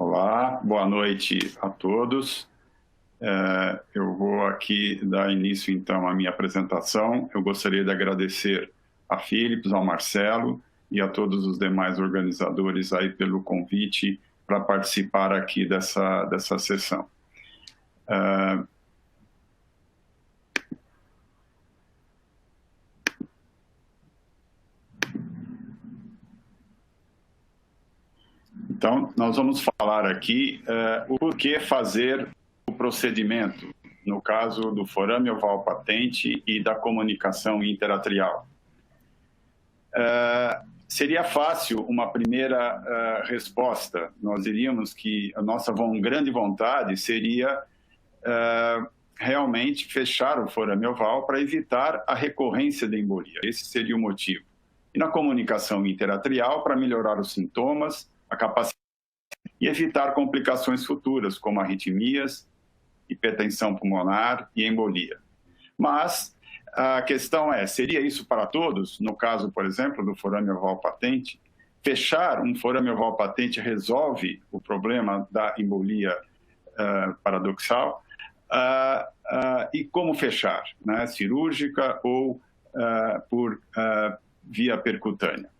Olá, boa noite a todos. Eu vou aqui dar início, então, à minha apresentação. Eu gostaria de agradecer a Philips, ao Marcelo e a todos os demais organizadores aí pelo convite para participar aqui dessa sessão. Então, nós vamos falar aqui o porquê fazer o procedimento, no caso do forame oval patente e da comunicação interatrial. Seria fácil uma primeira resposta. Nós diríamos que a nossa grande vontade seria realmente fechar o forame oval para evitar a recorrência da embolia. Esse seria o motivo. E na comunicação interatrial, para melhorar os sintomas, a capacidade e evitar complicações futuras, como arritmias, hipertensão pulmonar e embolia. Mas a questão é, seria isso para todos? No caso, por exemplo, do forame oval patente, fechar um forame oval patente resolve o problema da embolia paradoxal? E como fechar? Né? Cirúrgica ou por via percutânea?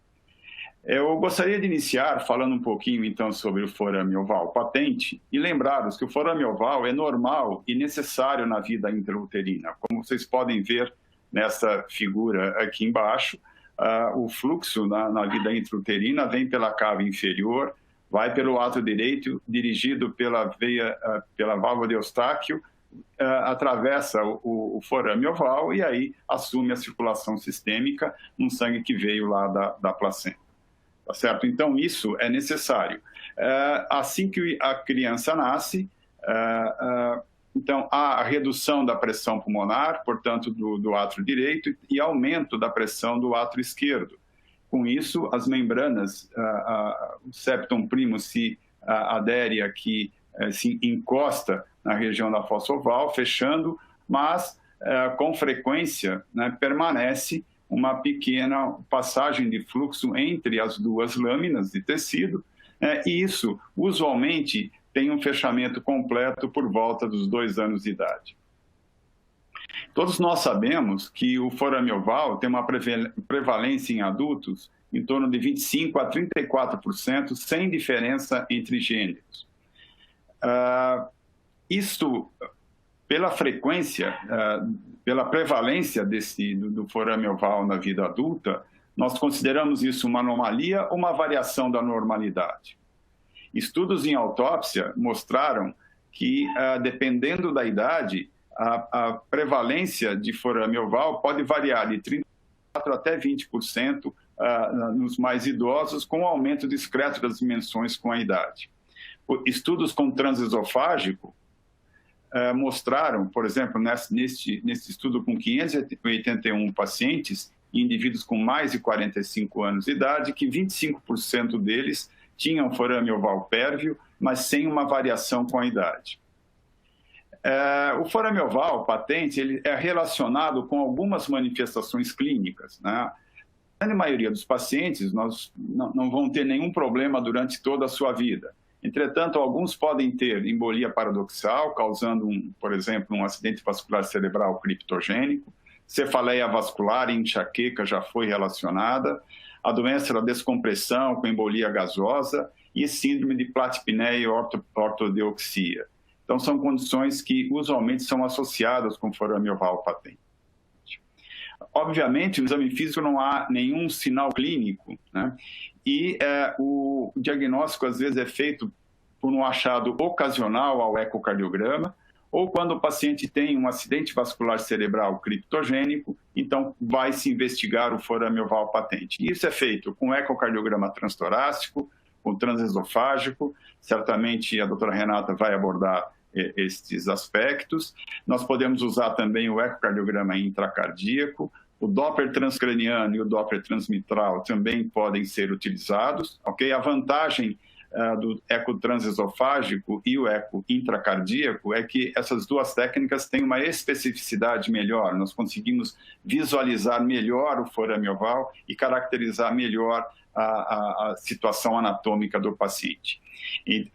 Eu gostaria de iniciar falando um pouquinho, então, sobre o forame oval patente e lembrá-los que o forame oval é normal e necessário na vida intrauterina. Como vocês podem ver nessa figura aqui embaixo, o fluxo na vida intrauterina vem pela cava inferior, vai pelo átrio direito, dirigido pela válvula de Eustáquio, atravessa o forame oval e aí assume a circulação sistêmica no sangue que veio lá da placenta. Tá certo? Então, isso é necessário. Assim que a criança nasce, então, há a redução da pressão pulmonar, portanto, do átrio direito, e aumento da pressão do átrio esquerdo. Com isso, as membranas, o septum primo se adere aqui, se encosta na região da fossa oval, fechando, mas, com frequência, né, permanece uma pequena passagem de fluxo entre as duas lâminas de tecido, e isso, usualmente, tem um fechamento completo por volta dos 2 anos de idade. Todos nós sabemos que o forame oval tem uma prevalência em adultos em torno de 25% a 34%, sem diferença entre gêneros. Isto, pela frequência, pela prevalência do forame oval na vida adulta, nós consideramos isso uma anomalia ou uma variação da normalidade. Estudos em autópsia mostraram que, dependendo da idade, a prevalência de forame oval pode variar de 34% até 20% nos mais idosos, com um aumento discreto das dimensões com a idade. Estudos com transesofágico mostraram, por exemplo, nesse estudo com 581 pacientes, indivíduos com mais de 45 anos de idade, que 25% deles tinham forame oval pérvio, mas sem uma variação com a idade. O forame oval patente ele é relacionado com algumas manifestações clínicas, né? A grande maioria dos pacientes não vão ter nenhum problema durante toda a sua vida. Entretanto, alguns podem ter embolia paradoxal, causando, por exemplo, um acidente vascular cerebral criptogênico, cefaleia vascular e enxaqueca já foi relacionada, a doença da descompressão com embolia gasosa e síndrome de platipneia e ortodeoxia. Então, são condições que usualmente são associadas com forame oval patente. Obviamente, no exame físico não há nenhum sinal clínico, né? E o diagnóstico, às vezes, é feito por um achado ocasional ao ecocardiograma, ou quando o paciente tem um acidente vascular cerebral criptogênico, então vai se investigar o forame oval patente. E isso é feito com ecocardiograma transtorácico, com transesofágico, certamente a doutora Renata vai abordar estes aspectos. Nós podemos usar também o ecocardiograma intracardíaco, o Doppler transcraniano e o Doppler transmitral também podem ser utilizados, ok? A vantagem do eco transesofágico e o eco intracardíaco é que essas duas técnicas têm uma especificidade melhor, nós conseguimos visualizar melhor o forame oval e caracterizar melhor a situação anatômica do paciente. E,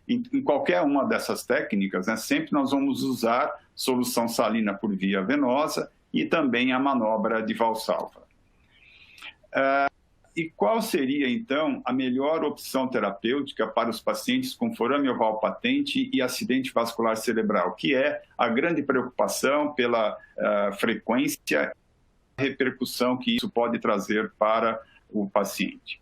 em qualquer uma dessas técnicas, né, sempre nós vamos usar solução salina por via venosa e também a manobra de Valsalva. E qual seria, então, a melhor opção terapêutica para os pacientes com forame oval patente e acidente vascular cerebral, que é a grande preocupação pela frequência e repercussão que isso pode trazer para o paciente.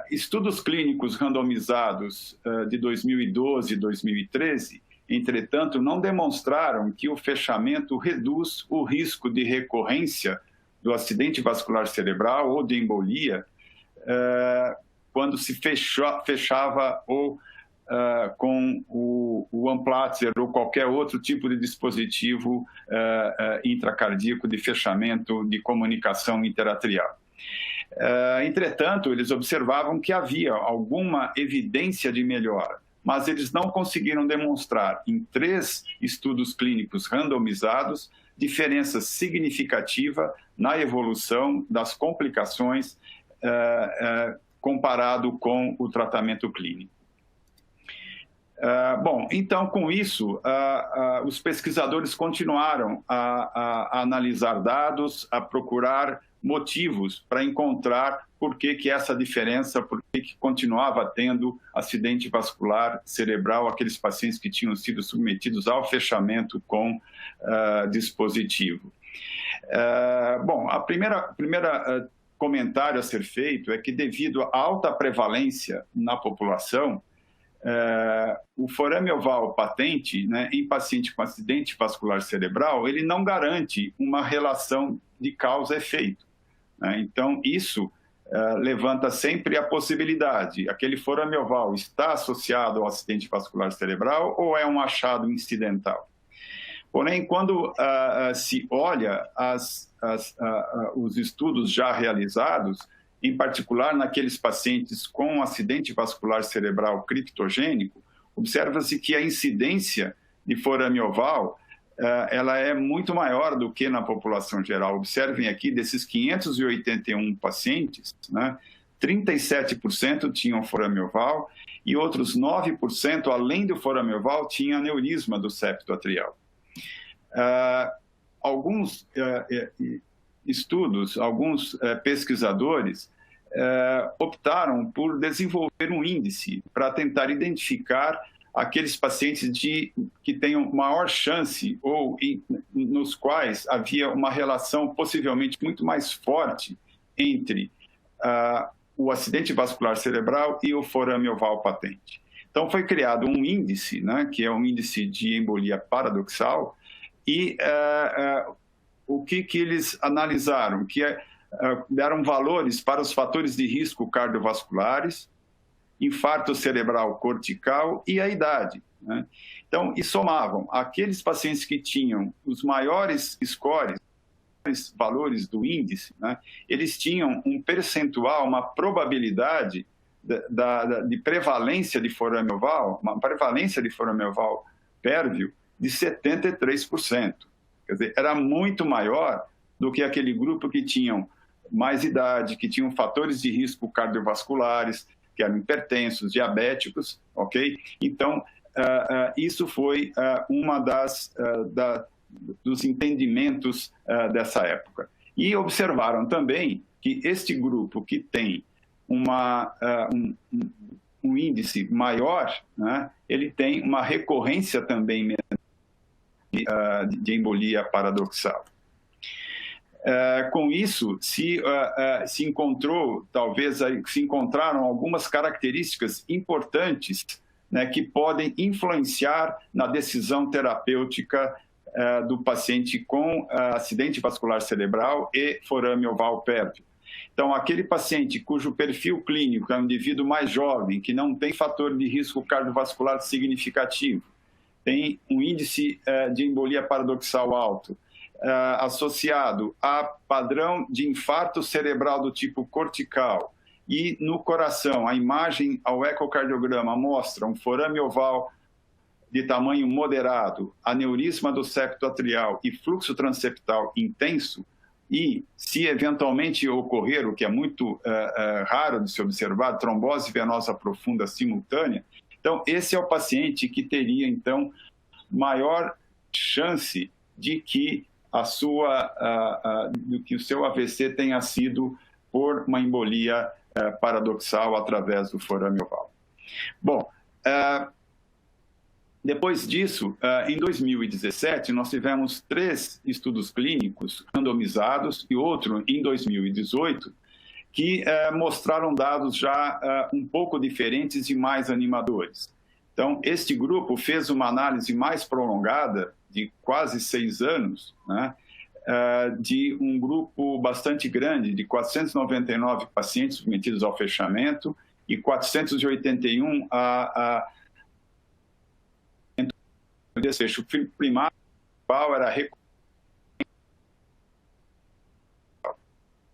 Estudos clínicos randomizados de 2012 e 2013, entretanto, não demonstraram que o fechamento reduz o risco de recorrência do acidente vascular cerebral ou de embolia, quando se fechava ou com o Amplatzer ou qualquer outro tipo de dispositivo intracardíaco de fechamento de comunicação interatrial. Entretanto, eles observavam que havia alguma evidência de melhora, mas eles não conseguiram demonstrar, em 3 estudos clínicos randomizados, diferença significativa na evolução das complicações comparado com o tratamento clínico. Bom, então, com isso, os pesquisadores continuaram a analisar dados, a procurar motivos para encontrar por que essa diferença, por que continuava tendo acidente vascular cerebral aqueles pacientes que tinham sido submetidos ao fechamento com dispositivo. Bom, a primeira comentário a ser feito é que, devido à alta prevalência na população, o forame oval patente, né, em paciente com acidente vascular cerebral, ele não garante uma relação de causa-efeito, né? Então, isso levanta sempre a possibilidade: aquele forame oval está associado ao acidente vascular cerebral ou é um achado incidental? Porém, quando se olha os estudos já realizados, em particular naqueles pacientes com acidente vascular cerebral criptogênico, observa-se que a incidência de forame oval ela é muito maior do que na população geral. Observem aqui, desses 581 pacientes, né, 37% tinham forame oval e outros 9%, além do forame oval, tinham aneurisma do septo atrial. Alguns estudos, alguns pesquisadores optaram por desenvolver um índice para tentar identificar aqueles pacientes que tenham maior chance ou nos quais havia uma relação possivelmente muito mais forte entre o acidente vascular cerebral e o forame oval patente. Então, foi criado um índice, né, que é um índice de embolia paradoxal, e o que eles analisaram? Que deram valores para os fatores de risco cardiovasculares, infarto cerebral cortical e a idade, né? Então, e somavam aqueles pacientes que tinham os maiores scores, valores do índice, né? Eles tinham um percentual, uma probabilidade de prevalência de forame oval, uma prevalência de forame oval pérvio de 73%. Quer dizer, era muito maior do que aquele grupo que tinham mais idade, que tinham fatores de risco cardiovasculares, que eram hipertensos, diabéticos, ok? Então, isso foi uma dos entendimentos dessa época. E observaram também que este grupo que tem um índice maior, né, ele tem uma recorrência também de embolia paradoxal. Com isso, se encontraram algumas características importantes, né, que podem influenciar na decisão terapêutica do paciente com acidente vascular cerebral e forame oval pérvio. Então, aquele paciente cujo perfil clínico é um indivíduo mais jovem, que não tem fator de risco cardiovascular significativo, tem um índice de embolia paradoxal alto, associado a padrão de infarto cerebral do tipo cortical, e no coração a imagem ao ecocardiograma mostra um forame oval de tamanho moderado, aneurisma do septo atrial e fluxo transeptal intenso, e se eventualmente ocorrer, o que é muito raro de se observar, trombose venosa profunda simultânea, então esse é o paciente que teria, então, maior chance de que o seu AVC tenha sido por uma embolia paradoxal através do forame oval. Bom, depois disso, em 2017, nós tivemos 3 estudos clínicos randomizados e outro em 2018, que mostraram dados já um pouco diferentes e mais animadores. Então, este grupo fez uma análise mais prolongada, de quase 6 anos, né, de um grupo bastante grande, de 499 pacientes submetidos ao fechamento e 481 a desfecho primário era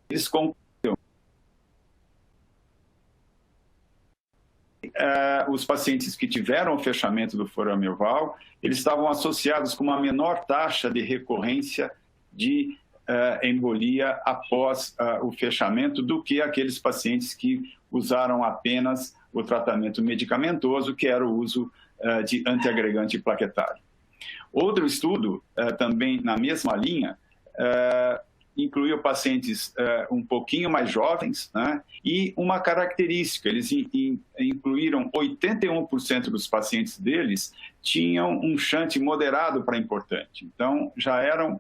eles concluíram os pacientes que tiveram o fechamento do forame oval, eles estavam associados com uma menor taxa de recorrência de embolia após o fechamento do que aqueles pacientes que usaram apenas o tratamento medicamentoso, que era o uso de antiagregante plaquetário. Outro estudo, também na mesma linha, incluiu pacientes um pouquinho mais jovens, né? E uma característica, eles incluíram 81% dos pacientes deles tinham um shunt moderado para importante. Então, já eram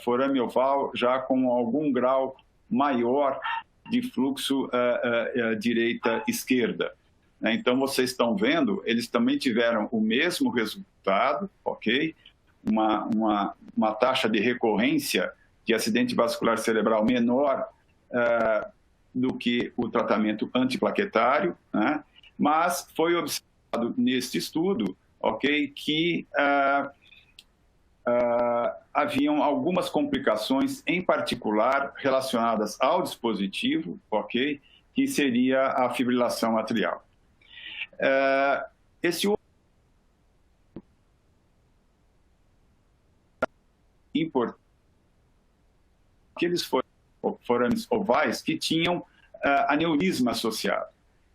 forame oval, já com algum grau maior de fluxo direita-esquerda. Então, vocês estão vendo, eles também tiveram o mesmo resultado, ok? Uma taxa de recorrência de acidente vascular cerebral menor do que o tratamento antiplaquetário, né? Mas foi observado neste estudo, ok, que haviam algumas complicações, em particular relacionadas ao dispositivo, ok, que seria a fibrilação atrial. Esse outro importante, aqueles forames ovais que tinham aneurisma associado.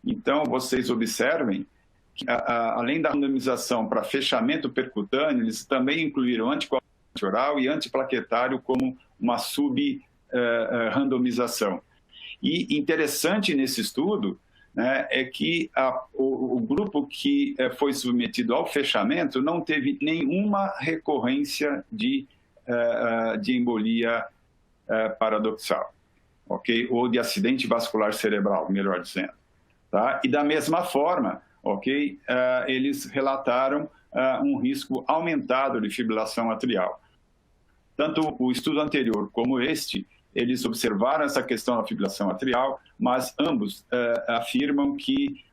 Então, vocês observem que, além da randomização para fechamento percutâneo, eles também incluíram anticoagulante oral e antiplaquetário como uma sub-randomização. E interessante nesse estudo, né, é que o grupo que foi submetido ao fechamento não teve nenhuma recorrência de embolia paradoxal, ok? Ou de acidente vascular cerebral, melhor dizendo. Tá? E da mesma forma, ok? Eles relataram um risco aumentado de fibrilação atrial. Tanto o estudo anterior como este, eles observaram essa questão da fibrilação atrial, mas ambos afirmam que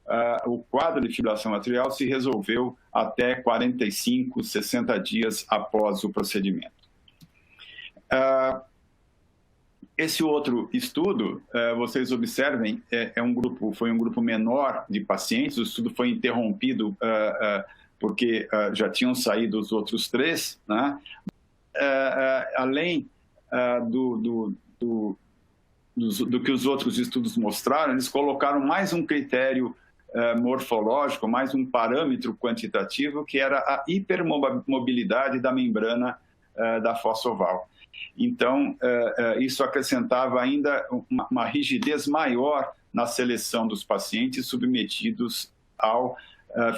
o quadro de fibrilação atrial se resolveu até 45, 60 dias após o procedimento. Esse outro estudo, vocês observem, foi um grupo menor de pacientes. O estudo foi interrompido porque já tinham saído os outros 3, né? Além do que os outros estudos mostraram, eles colocaram mais um critério morfológico, mais um parâmetro quantitativo, que era a hipermobilidade da membrana da fossa oval. Então, isso acrescentava ainda uma rigidez maior na seleção dos pacientes submetidos ao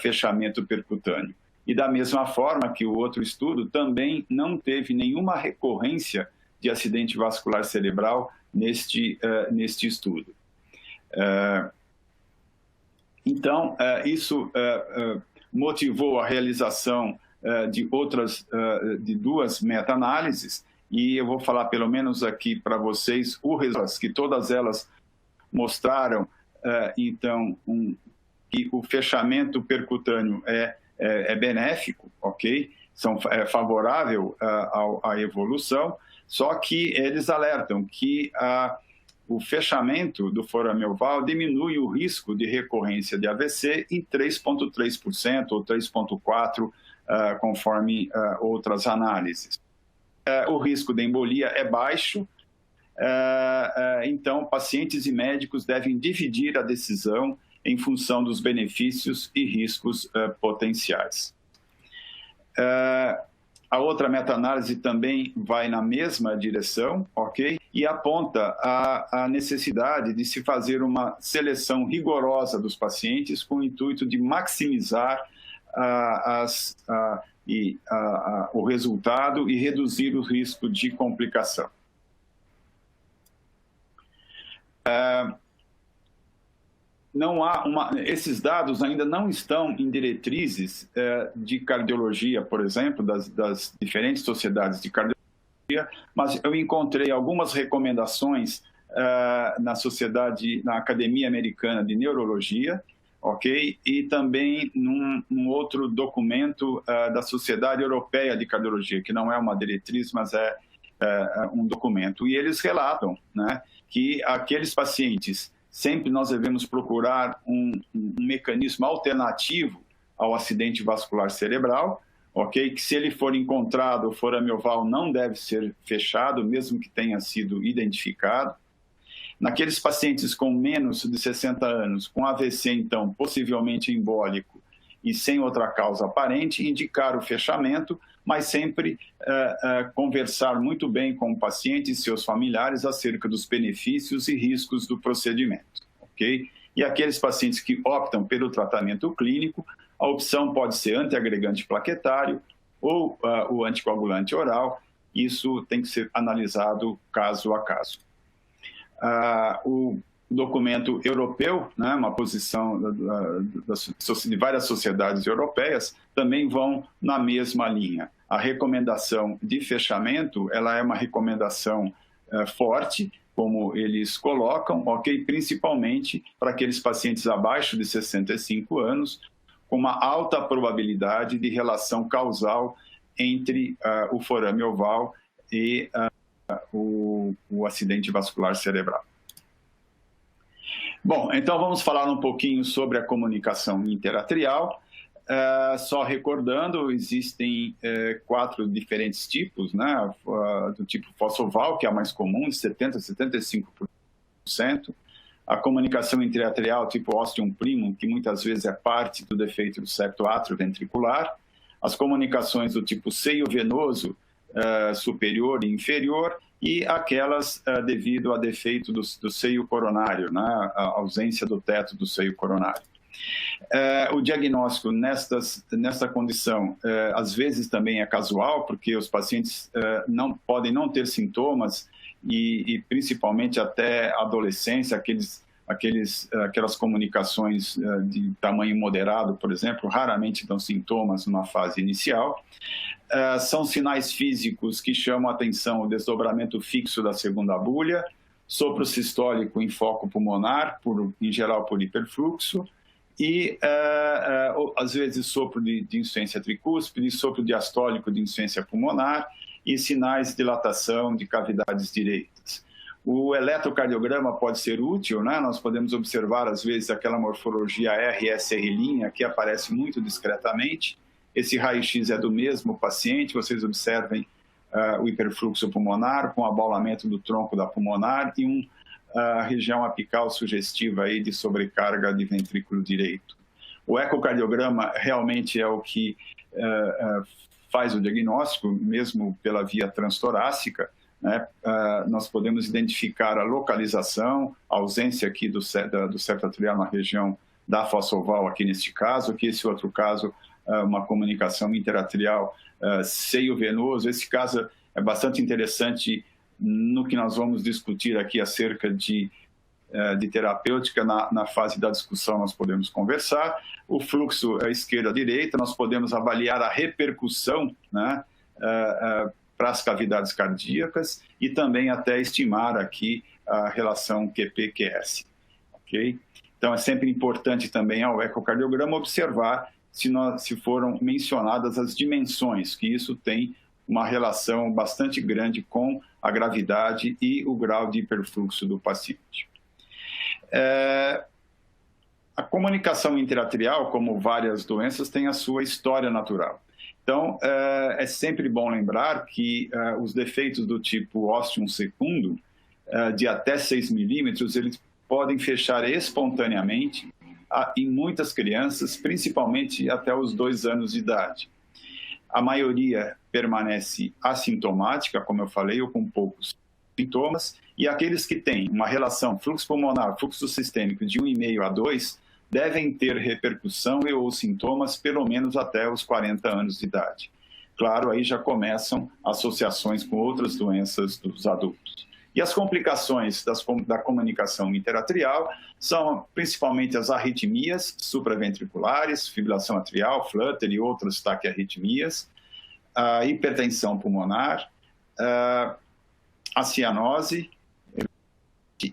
fechamento percutâneo. E da mesma forma que o outro estudo, também não teve nenhuma recorrência de acidente vascular cerebral neste estudo. Então, isso motivou a realização de 2 meta-análises, e eu vou falar pelo menos aqui para vocês que todas elas mostraram, então, que o fechamento percutâneo é benéfico, ok? É favorável à evolução, só que eles alertam que o fechamento do forame oval diminui o risco de recorrência de AVC em 3,3% ou 3,4%, conforme outras análises. O risco de embolia é baixo, então pacientes e médicos devem dividir a decisão em função dos benefícios e riscos potenciais. A outra meta-análise também vai na mesma direção, ok? E aponta a necessidade de se fazer uma seleção rigorosa dos pacientes com o intuito de maximizar o resultado e reduzir o risco de complicação. Esses dados ainda não estão em diretrizes de cardiologia, por exemplo, das diferentes sociedades de cardiologia, mas eu encontrei algumas recomendações na Academia Americana de Neurologia, ok? E também num outro documento da Sociedade Europeia de Cardiologia, que não é uma diretriz, mas é um documento. E eles relatam, né, que aqueles pacientes, sempre nós devemos procurar um mecanismo alternativo ao acidente vascular cerebral, ok? Que se ele for encontrado, o forame oval não deve ser fechado, mesmo que tenha sido identificado. Naqueles pacientes com menos de 60 anos, com AVC, então, possivelmente embólico e sem outra causa aparente, indicar o fechamento, mas sempre conversar muito bem com o paciente e seus familiares acerca dos benefícios e riscos do procedimento, ok? E aqueles pacientes que optam pelo tratamento clínico, a opção pode ser antiagregante plaquetário ou o anticoagulante oral. Isso tem que ser analisado caso a caso. O documento europeu, né, uma posição de várias sociedades europeias, também vão na mesma linha. A recomendação de fechamento, ela é uma recomendação forte, como eles colocam, ok? Principalmente para aqueles pacientes abaixo de 65 anos, com uma alta probabilidade de relação causal entre o forame oval e o acidente vascular cerebral. Bom, então vamos falar um pouquinho sobre a comunicação interatrial. Só recordando, existem 4 diferentes tipos, né? Do tipo fossoval, que é a mais comum, de 70% a 75%. A comunicação interatrial tipo ostium primum, que muitas vezes é parte do defeito do septo atrioventricular. As comunicações do tipo seio venoso, superior e inferior, e aquelas devido a defeito do seio coronário, né? A ausência do teto do seio coronário. O diagnóstico nesta condição, às vezes também é casual, porque os pacientes podem não ter sintomas e principalmente até a adolescência, aquelas comunicações de tamanho moderado, por exemplo, raramente dão sintomas numa fase inicial. São sinais físicos que chamam a atenção: o desdobramento fixo da segunda bulha, sopro sistólico em foco pulmonar, em geral por hiperfluxo, e às vezes sopro de insuficiência tricúspide, sopro diastólico de insuficiência pulmonar e sinais de dilatação de cavidades direitas. O eletrocardiograma pode ser útil, né? Nós podemos observar às vezes aquela morfologia RSR', que aparece muito discretamente. Esse raio-x é do mesmo paciente, vocês observem o hiperfluxo pulmonar com abaulamento do tronco da pulmonar e a região apical sugestiva aí de sobrecarga de ventrículo direito. O ecocardiograma realmente é o que faz o diagnóstico, mesmo pela via transtorácica, né? Nós podemos identificar a localização, a ausência aqui do septo atrial na região da fossa oval, aqui neste caso, que esse outro caso, uma comunicação interatrial seio venoso. Esse caso é bastante interessante no que nós vamos discutir aqui acerca de terapêutica. Na fase da discussão nós podemos conversar. O fluxo esquerda-direita, nós podemos avaliar a repercussão, né, para as cavidades cardíacas e também até estimar aqui a relação QP-QS. Okay? Então é sempre importante também ao ecocardiograma observar se foram mencionadas as dimensões, que isso tem uma relação bastante grande com a gravidade e o grau de hiperfluxo do paciente. A comunicação interatrial, como várias doenças, tem a sua história natural. Então, é sempre bom lembrar que os defeitos do tipo ostium secundo de até 6 milímetros, eles podem fechar espontaneamente em muitas crianças, principalmente até os 2 anos de idade. A maioria permanece assintomática, como eu falei, ou com poucos sintomas, e aqueles que têm uma relação fluxo pulmonar, fluxo sistêmico de 1,5 a 2, devem ter repercussão e ou sintomas pelo menos até os 40 anos de idade. Claro, aí já começam associações com outras doenças dos adultos. E as complicações da comunicação interatrial são principalmente as arritmias supraventriculares, fibrilação atrial, flutter e outras taquiarritmias, a hipertensão pulmonar, a cianose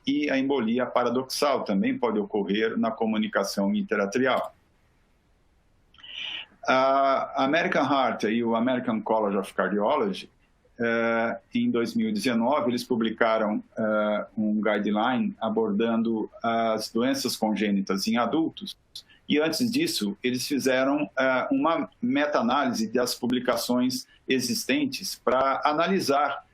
e a embolia paradoxal também pode ocorrer na comunicação interatrial. A American Heart e o American College of Cardiology, em 2019, eles publicaram um guideline abordando as doenças congênitas em adultos, e antes disso, eles fizeram uma meta-análise das publicações existentes para analisar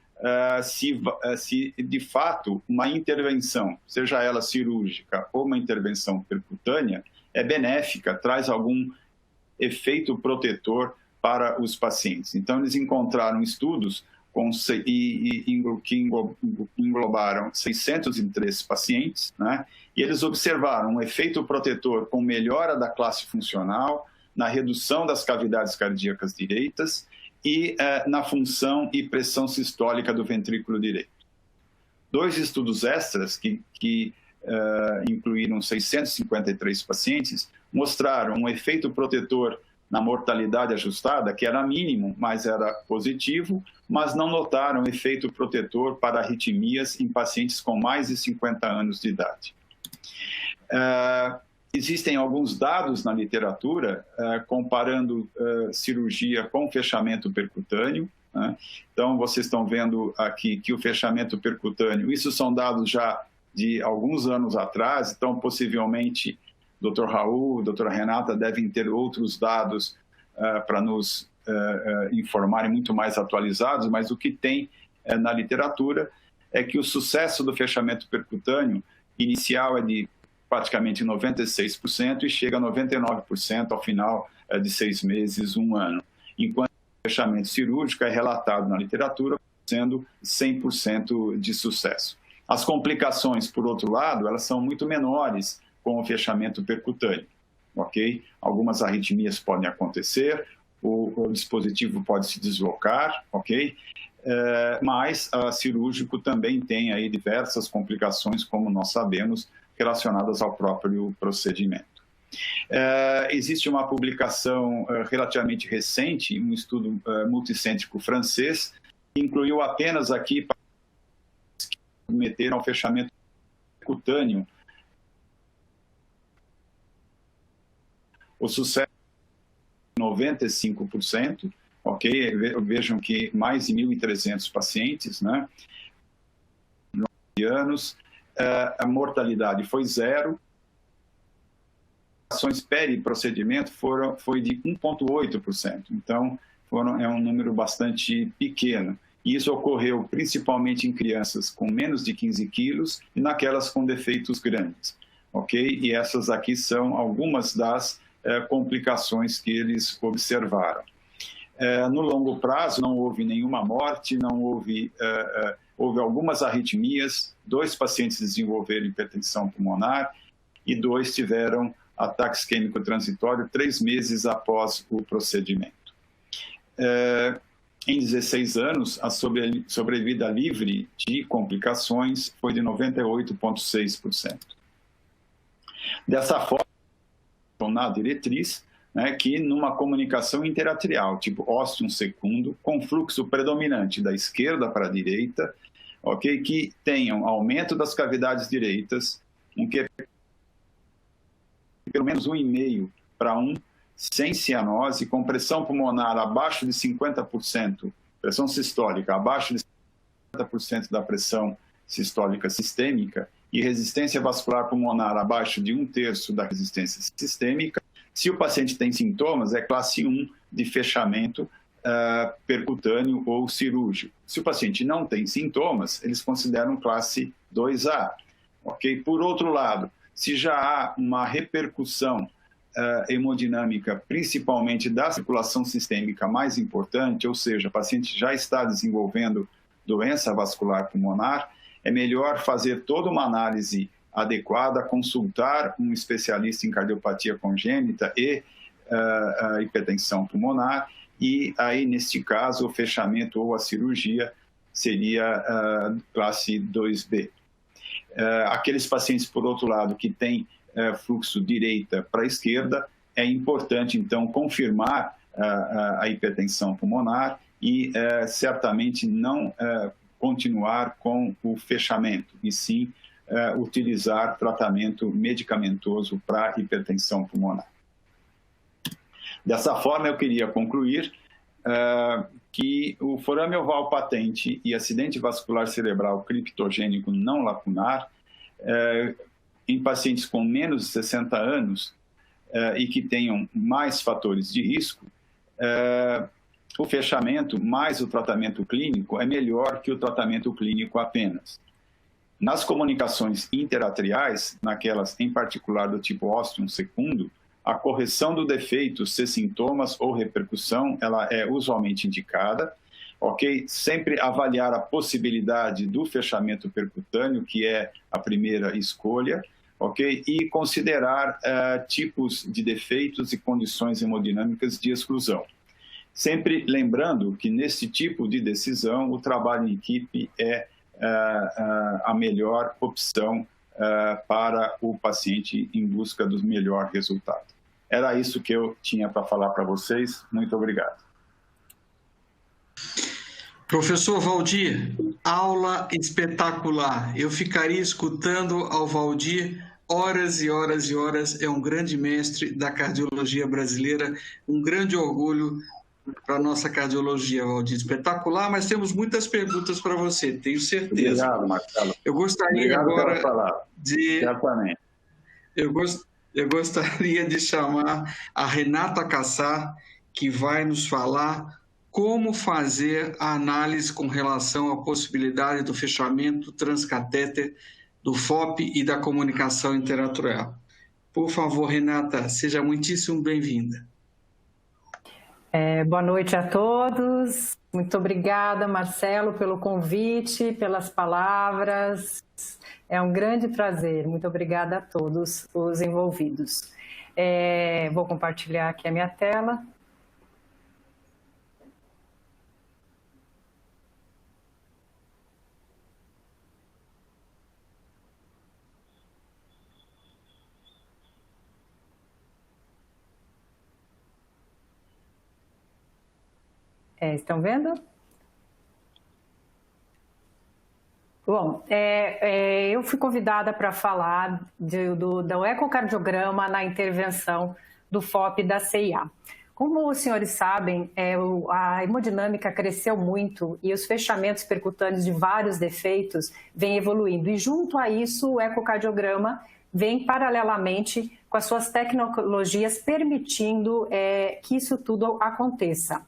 se de fato uma intervenção, seja ela cirúrgica ou uma intervenção percutânea, é benéfica, traz algum efeito protetor para os pacientes. Então, eles encontraram estudos que englobaram 603 pacientes, né? E eles observaram um efeito protetor com melhora da classe funcional, na redução das cavidades cardíacas direitas e na função e pressão sistólica do ventrículo direito. 2 estudos extras que incluíram 653 pacientes mostraram um efeito protetor na mortalidade ajustada, que era mínimo, mas era positivo, mas não notaram efeito protetor para arritmias em pacientes com mais de 50 anos de idade. Existem alguns dados na literatura comparando cirurgia com fechamento percutâneo, né? Então, vocês estão vendo aqui que o fechamento percutâneo, isso são dados já de alguns anos atrás, então possivelmente Dr. Raul, doutora Renata devem ter outros dados para nos informarem muito mais atualizados, mas o que tem na literatura é que o sucesso do fechamento percutâneo inicial é de praticamente 96% e chega a 99% ao final de 6 meses, 1 ano, enquanto o fechamento cirúrgico é relatado na literatura sendo 100% de sucesso. As complicações, por outro lado, elas são muito menores com o fechamento percutâneo, ok? Algumas arritmias podem acontecer, o dispositivo pode se deslocar, ok? Mas cirúrgico também tem aí diversas complicações, como nós sabemos, relacionadas ao próprio procedimento. Existe uma publicação relativamente recente, um estudo multicêntrico francês, que incluiu apenas aqui para submeter ao fechamento percutâneo. O sucesso é 95%, ok? Vejam que mais de 1.300 pacientes, né? 9 anos, a mortalidade foi 0. As ações peri-procedimento foi de 1,8%, então é um número bastante pequeno. E isso ocorreu principalmente em crianças com menos de 15 quilos e naquelas com defeitos grandes, ok? E essas aqui são algumas das complicações que eles observaram. No longo prazo não houve nenhuma morte, não houve, houve algumas arritmias, 2 pacientes desenvolveram hipertensão pulmonar e 2 tiveram ataque isquêmico transitório 3 meses após o procedimento. Em 16 anos, a sobrevida livre de complicações foi de 98,6%. Dessa forma, na diretriz, né, que numa comunicação interatrial, tipo ostium secundo, com fluxo predominante da esquerda para a direita, ok, que tenham aumento das cavidades direitas, pelo menos 1,5 para 1, sem cianose, com pressão pulmonar abaixo de 50%, pressão sistólica abaixo de 50% da pressão sistólica sistêmica, e resistência vascular pulmonar abaixo de 1/3 da resistência sistêmica. Se o paciente tem sintomas, é classe 1 de fechamento percutâneo ou cirúrgico. Se o paciente não tem sintomas, eles consideram classe 2A. Okay? Por outro lado, se já há uma repercussão hemodinâmica, principalmente da circulação sistêmica mais importante, ou seja, o paciente já está desenvolvendo doença vascular pulmonar, é melhor fazer toda uma análise adequada, consultar um especialista em cardiopatia congênita e hipertensão pulmonar, e aí, neste caso, o fechamento ou a cirurgia seria classe 2B. Aqueles pacientes, por outro lado, que têm fluxo direita para a esquerda, é importante, então, confirmar a hipertensão pulmonar e certamente não continuar com o fechamento, e sim utilizar tratamento medicamentoso para hipertensão pulmonar. Dessa forma, eu queria concluir que o forame oval patente e acidente vascular cerebral criptogênico não lacunar, em pacientes com menos de 60 anos e que tenham mais fatores de risco, o fechamento mais o tratamento clínico é melhor que o tratamento clínico apenas. Nas comunicações interatriais, naquelas em particular do tipo ósteum secundo, a correção do defeito, se sintomas ou repercussão, ela é usualmente indicada, ok? Sempre avaliar a possibilidade do fechamento percutâneo, que é a primeira escolha, ok? E considerar tipos de defeitos e condições hemodinâmicas de exclusão. Sempre lembrando que nesse tipo de decisão, o trabalho em equipe é a melhor opção para o paciente em busca do melhor resultado. Era isso que eu tinha para falar para vocês. Muito obrigado. Professor Valdir, aula espetacular. Eu ficaria escutando ao Valdir horas e horas e horas. É um grande mestre da cardiologia brasileira, um grande orgulho para a nossa cardiologia, Valdir. Espetacular, mas temos muitas perguntas para você, tenho certeza. Obrigado, Marcelo. Eu gostaria agora de... Certamente. Eu gostaria de chamar a Renata Cassar, que vai nos falar como fazer a análise com relação à possibilidade do fechamento transcatéter do FOP e da comunicação interatrial. Por favor, Renata, seja muitíssimo bem-vinda. Boa noite a todos. Muito obrigada, Marcelo, pelo convite, pelas palavras. É um grande prazer. Muito obrigada a todos os envolvidos. Vou compartilhar aqui a minha tela. Estão vendo? Bom, eu fui convidada para falar do ecocardiograma na intervenção do FOP da CIA. Como os senhores sabem, a hemodinâmica cresceu muito e os fechamentos percutâneos de vários defeitos vêm evoluindo. E junto a isso, o ecocardiograma vem paralelamente com as suas tecnologias permitindo que isso tudo aconteça.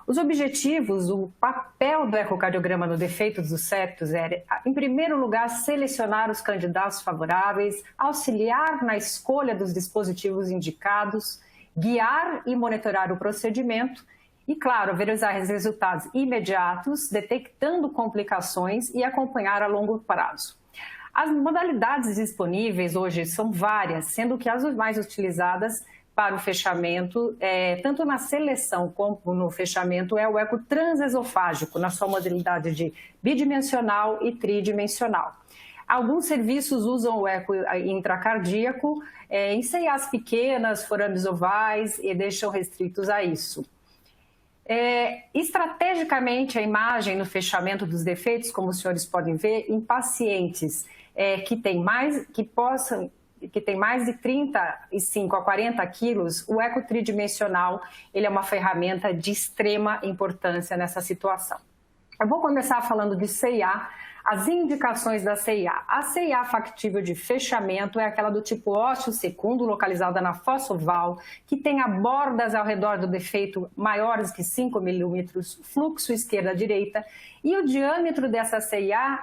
Os objetivos, o papel do ecocardiograma no defeito dos septos era, em primeiro lugar, selecionar os candidatos favoráveis, auxiliar na escolha dos dispositivos indicados, guiar e monitorar o procedimento e, claro, visualizar os resultados imediatos, detectando complicações e acompanhar a longo prazo. As modalidades disponíveis hoje são várias, sendo que as mais utilizadas para o fechamento, tanto na seleção como no fechamento, é o eco transesofágico, na sua modalidade de bidimensional e tridimensional. Alguns serviços usam o eco intracardíaco em CIAs pequenas, forames ovais, e deixam restritos a isso. Estrategicamente, a imagem no fechamento dos defeitos, como os senhores podem ver, em pacientes que têm mais de 35 a 40 quilos, o eco tridimensional ele é uma ferramenta de extrema importância nessa situação. Eu vou começar falando de CIA, as indicações da CIA. A CIA factível de fechamento é aquela do tipo ósseo secundo, localizada na fossa oval, que tem bordas ao redor do defeito maiores que 5 milímetros, fluxo esquerda-direita, e o diâmetro dessa CIA,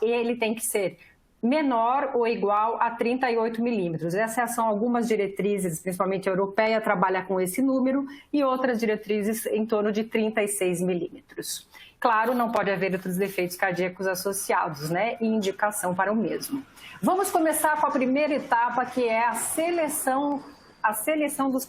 ele tem que ser menor ou igual a 38 milímetros. Essas são algumas diretrizes, principalmente a europeia, trabalha com esse número, e outras diretrizes em torno de 36 milímetros. Claro, não pode haver outros defeitos cardíacos associados, né? E indicação para o mesmo. Vamos começar com a primeira etapa, que é a seleção dos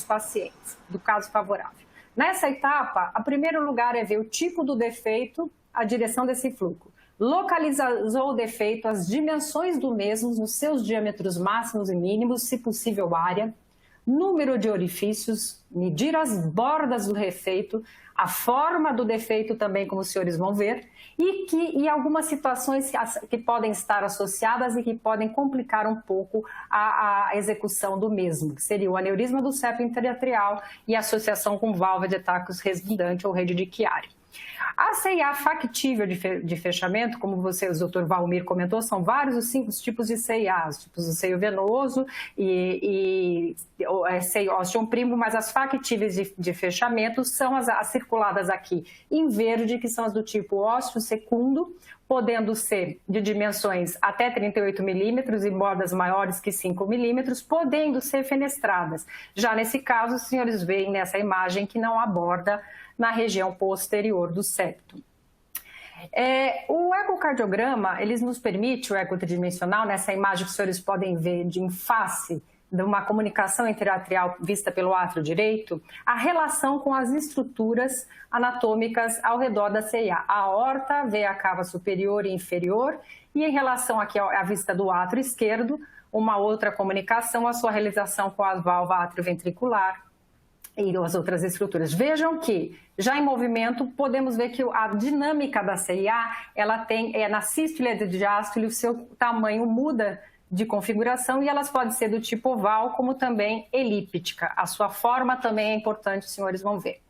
pacientes, do caso favorável. Nessa etapa, o primeiro lugar é ver o tipo do defeito, a direção desse fluxo. Localizou o defeito, as dimensões do mesmo, nos seus diâmetros máximos e mínimos, se possível área, número de orifícios, medir as bordas do defeito, a forma do defeito também, como os senhores vão ver, e algumas situações que podem estar associadas e que podem complicar um pouco a execução do mesmo, que seria o aneurisma do septo interatrial e a associação com válvula de Tacos redundante ou rede de Chiari. A CIA factível de fechamento, como o Dr. Valmir comentou, são vários os 5 tipos de CIA, os tipos do seio venoso e seio ósseo primo, mas as factíveis de fechamento são as circuladas aqui em verde, que são as do tipo ósseo secundo, podendo ser de dimensões até 38 milímetros e bordas maiores que 5 milímetros, podendo ser fenestradas. Já nesse caso, os senhores veem nessa imagem que não há borda na região posterior do septo. O ecocardiograma, eles nos permite, o eco tridimensional, nessa imagem que os senhores podem ver de em face de uma comunicação interatrial vista pelo átrio direito, a relação com as estruturas anatômicas ao redor da CIA. A aorta, veia cava superior e inferior, e em relação aqui à vista do átrio esquerdo, uma outra comunicação, a sua realização com a válvula atrioventricular e as outras estruturas. Vejam que, já em movimento, podemos ver que a dinâmica da CIA, ela tem, na sístole e diástole, o seu tamanho muda de configuração e elas podem ser do tipo oval, como também elíptica. A sua forma também é importante, os senhores vão ver.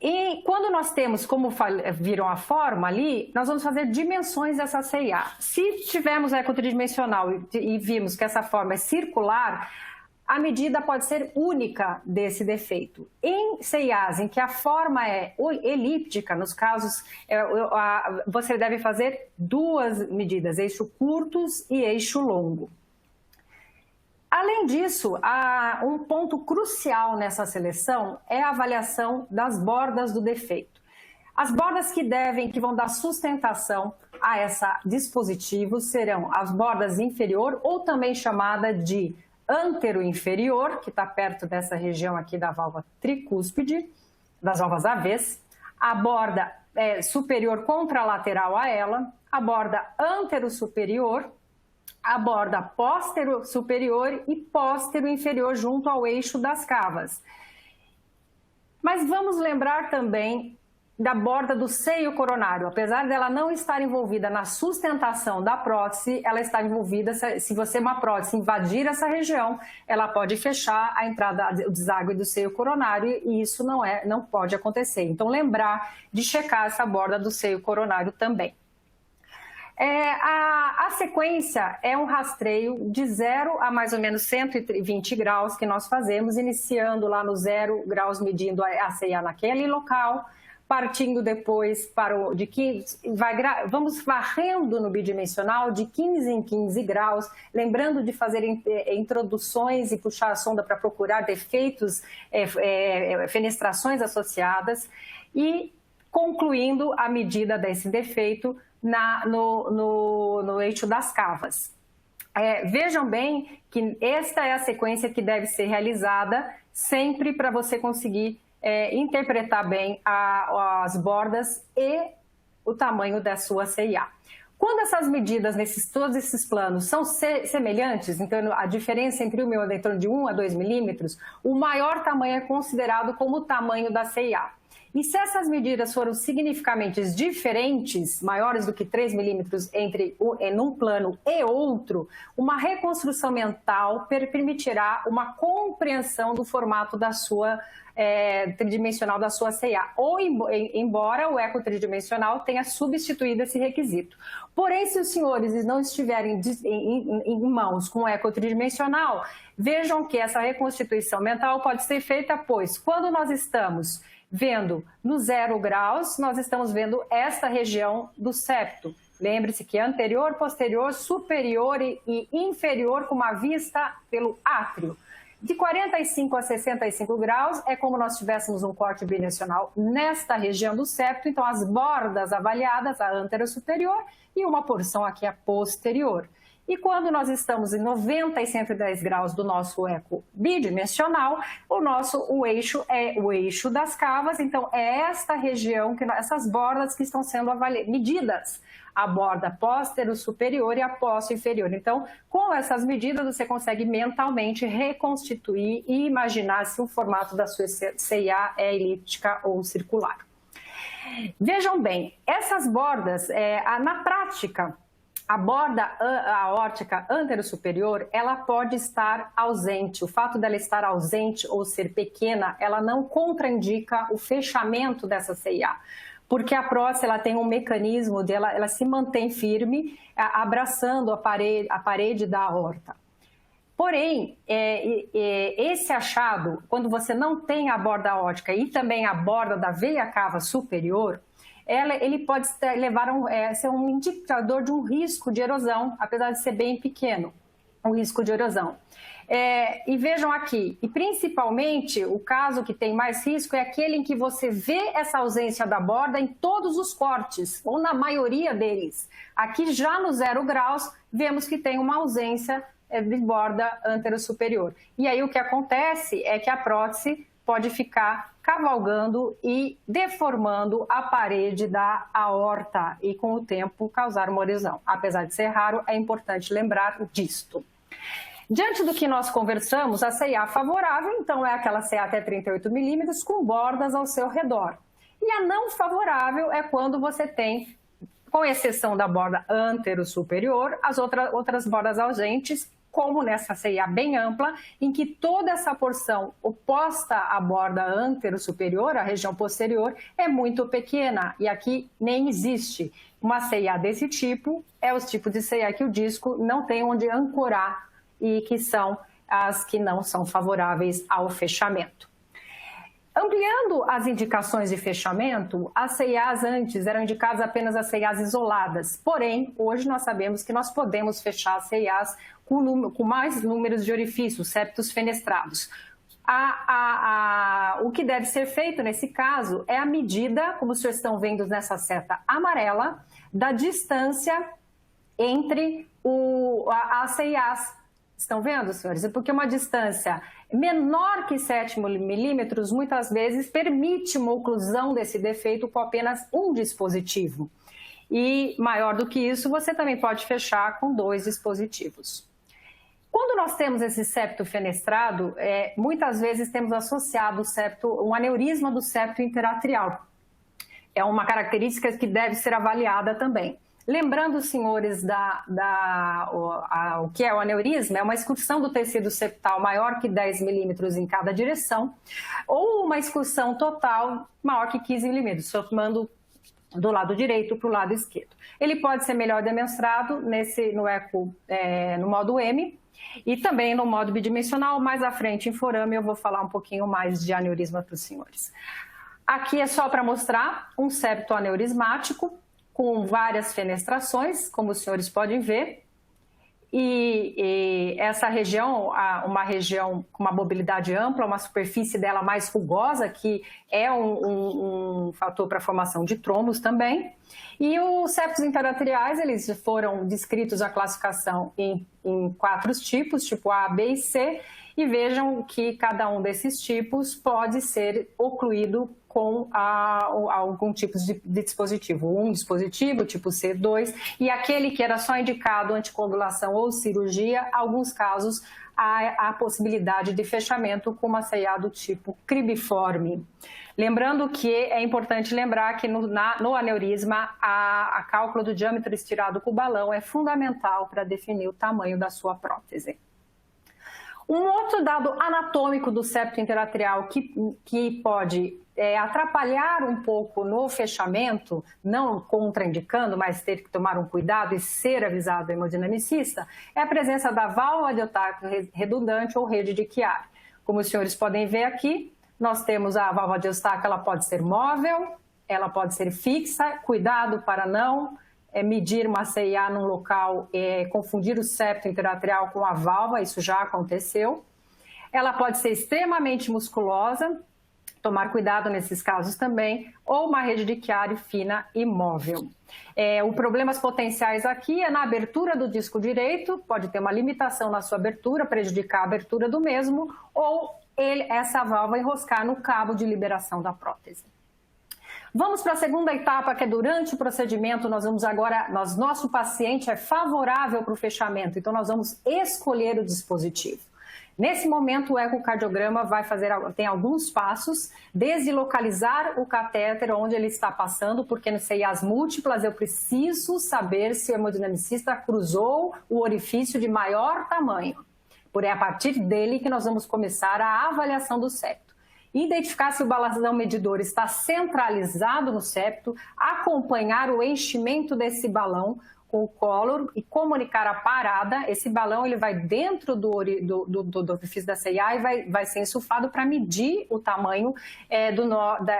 E quando nós temos, como viram a forma ali, nós vamos fazer dimensões dessa CIA. Se tivermos eco tridimensional e vimos que essa forma é circular, a medida pode ser única desse defeito. Em CIAs, em que a forma é elíptica, nos casos, você deve fazer 2 medidas, eixo curtos e eixo longo. Além disso, um ponto crucial nessa seleção é a avaliação das bordas do defeito. As bordas que vão dar sustentação a esse dispositivo serão as bordas inferior, ou também chamada de antero-inferior, que está perto dessa região aqui da válvula tricúspide, das válvulas AVs, a borda superior contralateral a ela, a borda antero-superior, a borda póstero-superior e póstero-inferior junto ao eixo das cavas. Mas vamos lembrar também da borda do seio coronário. Apesar dela não estar envolvida na sustentação da prótese, ela está envolvida, se você uma prótese invadir essa região, ela pode fechar a entrada, o deságue do seio coronário, e isso não pode acontecer. Então, lembrar de checar essa borda do seio coronário também. A sequência é um rastreio de 0 a mais ou menos 120 graus que nós fazemos, iniciando lá no 0 graus, medindo a CIA naquele local, partindo depois de 15, vamos varrendo no bidimensional de 15 em 15 graus, lembrando de fazer introduções e puxar a sonda para procurar defeitos, fenestrações associadas, e concluindo a medida desse defeito no eixo das cavas. Vejam bem que esta é a sequência que deve ser realizada sempre para você conseguir interpretar bem as bordas e o tamanho da sua CIA. Quando essas medidas, todos esses planos, são semelhantes, então a diferença entre uma é em torno de 1 a 2 milímetros, o maior tamanho é considerado como o tamanho da CIA. E se essas medidas foram significativamente diferentes, maiores do que 3 milímetros em um plano e outro, uma reconstrução mental permitirá uma compreensão do formato da sua tridimensional da sua CEA, ou embora o eco tridimensional tenha substituído esse requisito. Porém, se os senhores não estiverem em mãos com o eco tridimensional, vejam que essa reconstituição mental pode ser feita, pois quando nós estamos vendo no 0 graus, nós estamos vendo esta região do septo. Lembre-se que anterior, posterior, superior e inferior com uma vista pelo átrio. De 45 a 65 graus é como nós tivéssemos um corte bidimensional nesta região do septo, então as bordas avaliadas, a anterosuperior e uma porção aqui a posterior. E quando nós estamos em 90 e 110 graus do nosso eco bidimensional, o eixo é o eixo das cavas, então é esta região, essas bordas que estão sendo medidas, a borda póstero-superior e a póstero-inferior. Então, com essas medidas, você consegue mentalmente reconstituir e imaginar se o formato da sua CIA é elíptica ou circular. Vejam bem, essas bordas, na prática, a borda aórtica anterosuperior, ela pode estar ausente. O fato dela estar ausente ou ser pequena, ela não contraindica o fechamento dessa CIA, porque a próstata ela tem um mecanismo dela, ela se mantém firme, abraçando a parede da aorta. Porém, esse achado, quando você não tem a borda aórtica e também a borda da veia cava superior, ele pode ser um indicador de um risco de erosão, apesar de ser bem pequeno, um risco de erosão. E vejam aqui, e principalmente o caso que tem mais risco é aquele em que você vê essa ausência da borda em todos os cortes, ou na maioria deles. Aqui já no 0 graus, vemos que tem uma ausência de borda anterosuperior. E aí o que acontece é que a prótese pode ficar cavalgando e deformando a parede da aorta e, com o tempo, causar uma erosão. Apesar de ser raro, é importante lembrar disto. Diante do que nós conversamos, a CIA favorável, então, é aquela CIA até 38 milímetros com bordas ao seu redor. E a não favorável é quando você tem, com exceção da borda antero-superior, as outras bordas ausentes, como nessa CIA bem ampla, em que toda essa porção oposta à borda antero-superior, a região posterior, é muito pequena, e aqui nem existe. Uma CIA desse tipo é os tipos de CIA que o disco não tem onde ancorar e que são as que não são favoráveis ao fechamento. Ampliando as indicações de fechamento, as CIAs antes eram indicadas apenas as CIAs isoladas, porém, hoje nós sabemos que nós podemos fechar as CIAs com mais números de orifícios, septos fenestrados. O que deve ser feito nesse caso é a medida, como vocês estão vendo nessa seta amarela, da distância entre as CIAs. Estão vendo, senhores? É porque uma distância menor que 7 milímetros, muitas vezes, permite uma oclusão desse defeito com apenas um dispositivo. E maior do que isso, você também pode fechar com 2 dispositivos. Quando nós temos esse septo fenestrado, muitas vezes temos associado um aneurisma do septo interatrial. É uma característica que deve ser avaliada também. Lembrando, senhores, o que é o aneurisma, é uma excursão do tecido septal maior que 10 milímetros em cada direção, ou uma excursão total maior que 15 milímetros, somando do lado direito para o lado esquerdo. Ele pode ser melhor demonstrado no eco, no modo M, e também no modo bidimensional. Mais à frente, em forame, eu vou falar um pouquinho mais de aneurisma para os senhores. Aqui é só para mostrar um septo aneurismático, com várias fenestrações, como os senhores podem ver, e essa região, uma região com uma mobilidade ampla, uma superfície dela mais rugosa, que é um fator para a formação de trombos também. E os septos interatriais, eles foram descritos a classificação em 4 tipos, tipo A, B e C, e vejam que cada um desses tipos pode ser ocluído com algum tipo de dispositivo. Um dispositivo, tipo C2, e aquele que era só indicado anticoagulação ou cirurgia, alguns casos a possibilidade de fechamento com uma CIA do tipo cribiforme. Lembrando que é importante lembrar que no aneurisma, a cálculo do diâmetro estirado com o balão é fundamental para definir o tamanho da sua prótese. Um outro dado anatômico do septo interatrial que pode atrapalhar um pouco no fechamento, não contraindicando, mas ter que tomar um cuidado e ser avisado o hemodinamicista, é a presença da válvula de Eustáquio redundante ou rede de Chiari. Como os senhores podem ver aqui, nós temos a válvula de Eustáquio, ela pode ser móvel, ela pode ser fixa, cuidado para não medir uma CIA num local, confundir o septo interatrial com a válvula, isso já aconteceu. Ela pode ser extremamente musculosa, tomar cuidado nesses casos também, ou uma rede de Chiari fina e móvel. Os problemas potenciais aqui é na abertura do disco direito, pode ter uma limitação na sua abertura, prejudicar a abertura do mesmo, ou essa válvula enroscar no cabo de liberação da prótese. Vamos para a segunda etapa, que é durante o procedimento, nós vamos agora, nosso paciente é favorável para o fechamento, então nós vamos escolher o dispositivo. Nesse momento, o ecocardiograma tem alguns passos, desde localizar o catéter onde ele está passando, porque no CIAs múltiplas eu preciso saber se o hemodinamicista cruzou o orifício de maior tamanho. É a partir dele que nós vamos começar a avaliação do septo. Identificar se o balão medidor está centralizado no septo, acompanhar o enchimento desse balão com o cólor e comunicar a parada. Esse balão ele vai dentro do orifício da CIA e vai ser insuflado para medir o tamanho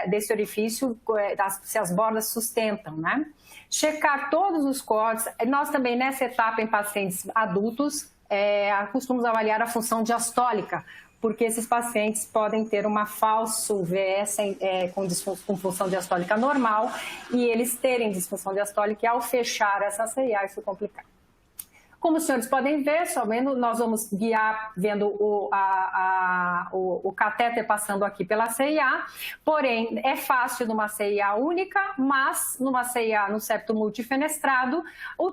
desse orifício, se as bordas sustentam, né? Checar todos os cortes. Nós também, nessa etapa, em pacientes adultos, costumamos avaliar a função diastólica, porque esses pacientes podem ter uma falso VS com função diastólica normal e eles terem disfunção diastólica e ao fechar essa CIA isso complicar. Como os senhores podem ver, nós vamos guiar vendo o catéter passando aqui pela CIA, porém é fácil numa CIA única, mas numa CIA no septo multifenestrado, o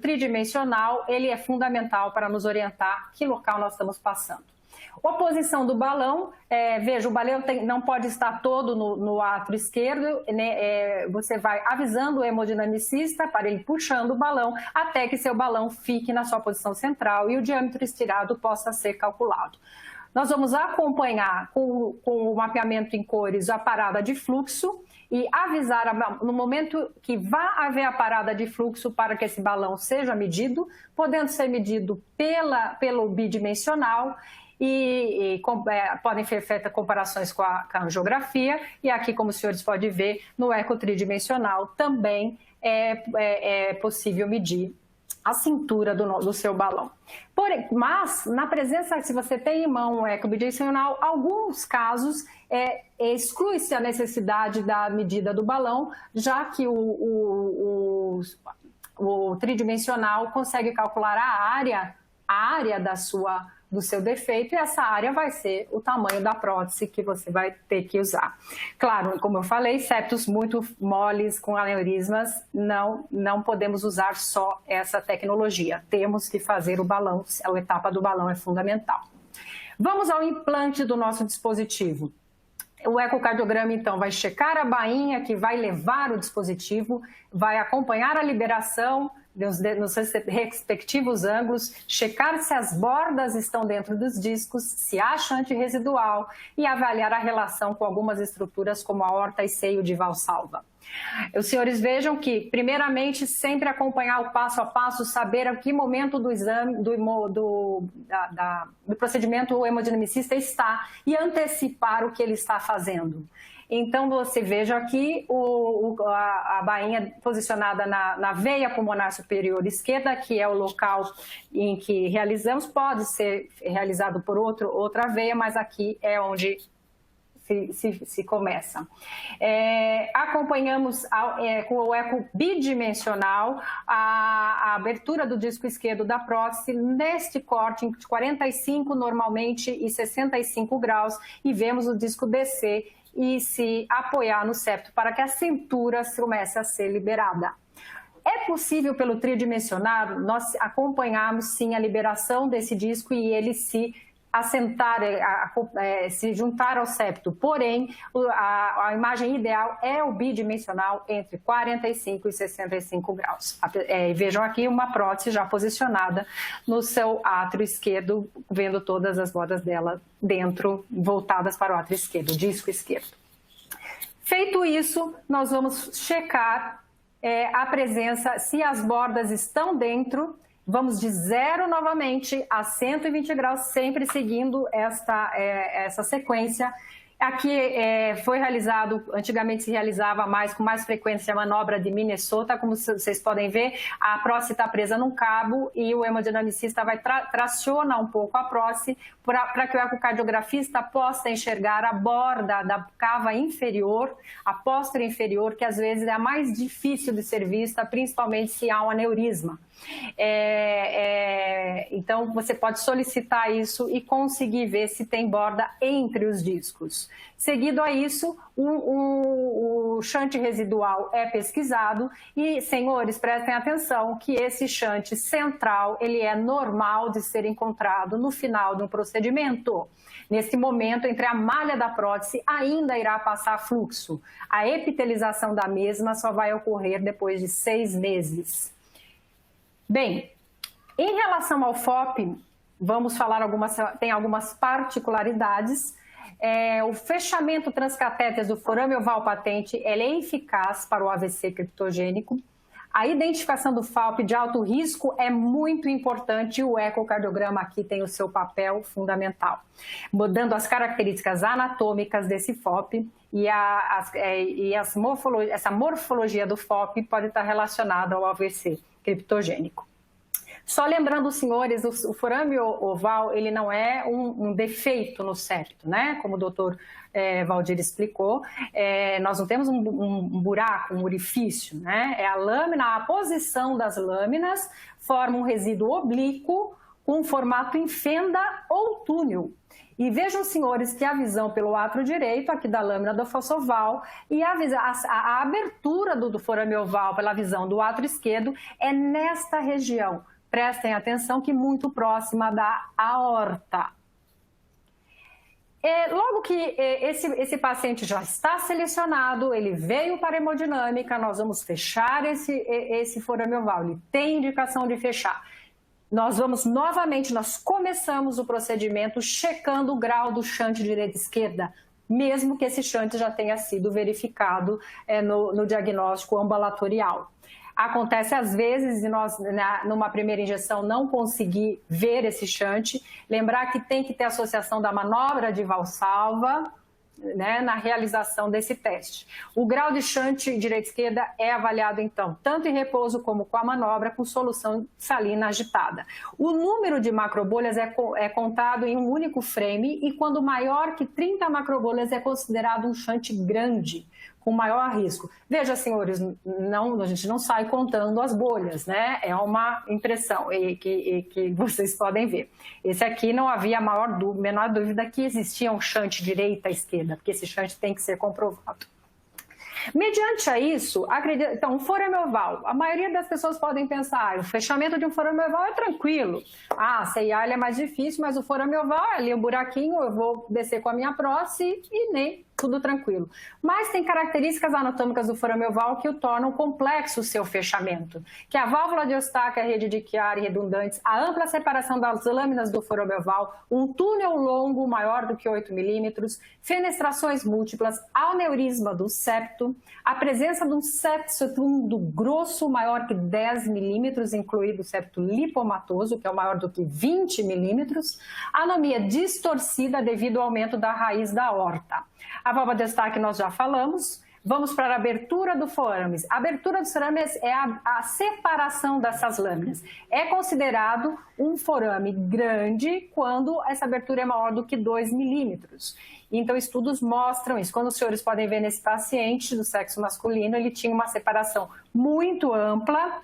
tridimensional ele é fundamental para nos orientar que local nós estamos passando. A posição do balão, veja, o balão não pode estar todo no átrio esquerdo, né, você vai avisando o hemodinamicista para ele puxando o balão até que seu balão fique na sua posição central e o diâmetro estirado possa ser calculado. Nós vamos acompanhar com o mapeamento em cores a parada de fluxo e avisar no momento que vai haver a parada de fluxo para que esse balão seja medido, podendo ser medido pelo bidimensional, e podem ser feitas comparações com a angiografia, e aqui, como os senhores podem ver, no eco tridimensional também é possível medir a cintura do seu balão. Porém, mas, na presença, se você tem em mão um eco bidimensional, alguns casos exclui-se a necessidade da medida do balão, já que o tridimensional consegue calcular a área do seu defeito, e essa área vai ser o tamanho da prótese que você vai ter que usar. Claro, como eu falei, septos muito moles com aneurismas, não podemos usar só essa tecnologia. Temos que fazer o balão, a etapa do balão é fundamental. Vamos ao implante do nosso dispositivo. O ecocardiograma, então, vai checar a bainha que vai levar o dispositivo, vai acompanhar a liberação nos respectivos ângulos, checar se as bordas estão dentro dos discos, se há achante residual e avaliar a relação com algumas estruturas como a aorta e seio de Valsalva. Os senhores vejam que, primeiramente, sempre acompanhar o passo a passo, saber a que momento do exame, do procedimento o hemodinamicista está e antecipar o que ele está fazendo. Então, você veja aqui a bainha posicionada na veia pulmonar superior esquerda, que é o local em que realizamos, pode ser realizado por outra veia, mas aqui é onde se começa. Acompanhamos com o eco bidimensional a abertura do disco esquerdo da prótese neste corte de 45 normalmente e 65 graus e vemos o disco descer e se apoiar no septo para que a cintura comece a ser liberada. É possível, pelo tridimensional, nós acompanharmos sim a liberação desse disco e ele se assentar, se juntar ao septo. Porém, a imagem ideal é o bidimensional entre 45 e 65 graus. Vejam aqui uma prótese já posicionada no seu átrio esquerdo, vendo todas as bordas dela dentro, voltadas para o átrio esquerdo, o disco esquerdo. Feito isso, nós vamos checar a presença, se as bordas estão dentro. Vamos de 0 novamente a 120 graus, sempre seguindo essa sequência. Aqui foi realizado, antigamente se realizava com mais frequência a manobra de Minnesota, como vocês podem ver, a prótese está presa num cabo e o hemodinamicista vai traciona um pouco a prótese para que o ecocardiografista possa enxergar a borda da cava inferior, a póstera inferior, que às vezes é a mais difícil de ser vista, principalmente se há um aneurisma. Então, você pode solicitar isso e conseguir ver se tem borda entre os discos. Seguido a isso, o shunt residual é pesquisado e, senhores, prestem atenção que esse shunt central, ele é normal de ser encontrado no final de um procedimento. Nesse momento, entre a malha da prótese, ainda irá passar fluxo. A epitelização da mesma só vai ocorrer depois de 6 meses. Bem, em relação ao FOP, vamos falar tem algumas particularidades. O fechamento transcatéter do forame oval patente ele é eficaz para o AVC criptogênico. A identificação do FALP de alto risco é muito importante e o ecocardiograma aqui tem o seu papel fundamental, mudando as características anatômicas desse FOP e essa morfologia do FOP pode estar relacionada ao AVC criptogênico. Só lembrando, senhores, o forame oval ele não é um defeito no septo, né? Como o doutor Valdir explicou, nós não temos um buraco, um orifício, né? É a lâmina, a posição das lâminas forma um resíduo oblíquo com formato em fenda ou túnel. E vejam, senhores, que a visão pelo átrio direito, aqui da lâmina do fosso oval, e a abertura do forame oval pela visão do átrio esquerdo é nesta região. Prestem atenção que muito próxima da aorta. Logo que esse paciente já está selecionado, ele veio para a hemodinâmica, nós vamos fechar esse forame oval, ele tem indicação de fechar. Nós começamos o procedimento checando o grau do shunt direita e esquerda, mesmo que esse shunt já tenha sido verificado no diagnóstico ambulatorial. Acontece às vezes de nós, numa primeira injeção, não conseguir ver esse shunt. Lembrar que tem que ter associação da manobra de Valsalva, né, na realização desse teste. O grau de shunt direita e esquerda é avaliado, então, tanto em repouso como com a manobra, com solução salina agitada. O número de macrobolhas é contado em um único frame e quando maior que 30 macrobolhas é considerado um shunt grande, com maior risco. Veja, senhores, a gente não sai contando as bolhas, né? É uma impressão que vocês podem ver. Esse aqui não havia menor dúvida que existia um shunt direita e esquerda, porque esse shunt tem que ser comprovado. Mediante a isso, então, o forame oval, a maioria das pessoas podem pensar, o fechamento de um forame oval é tranquilo. A CIA é mais difícil, mas o forame oval é ali um buraquinho, eu vou descer com a minha prótese e nem tudo tranquilo. Mas tem características anatômicas do forame oval que o tornam complexo o seu fechamento, que é a válvula de Eustáquio, a rede de Chiari redundantes, a ampla separação das lâminas do forame oval, um túnel longo maior do que 8 milímetros, fenestrações múltiplas, aneurisma do septo, a presença de um septo grosso maior que 10 milímetros, incluído o septo lipomatoso, que é o maior do que 20 milímetros, anomia distorcida devido ao aumento da raiz da aorta. A válvula de Eustáquio nós já falamos. Vamos para a abertura do forames. A abertura dos forames é a separação dessas lâminas. É considerado um forame grande quando essa abertura é maior do que 2 milímetros. Então, estudos mostram isso. Quando os senhores podem ver nesse paciente do sexo masculino, ele tinha uma separação muito ampla.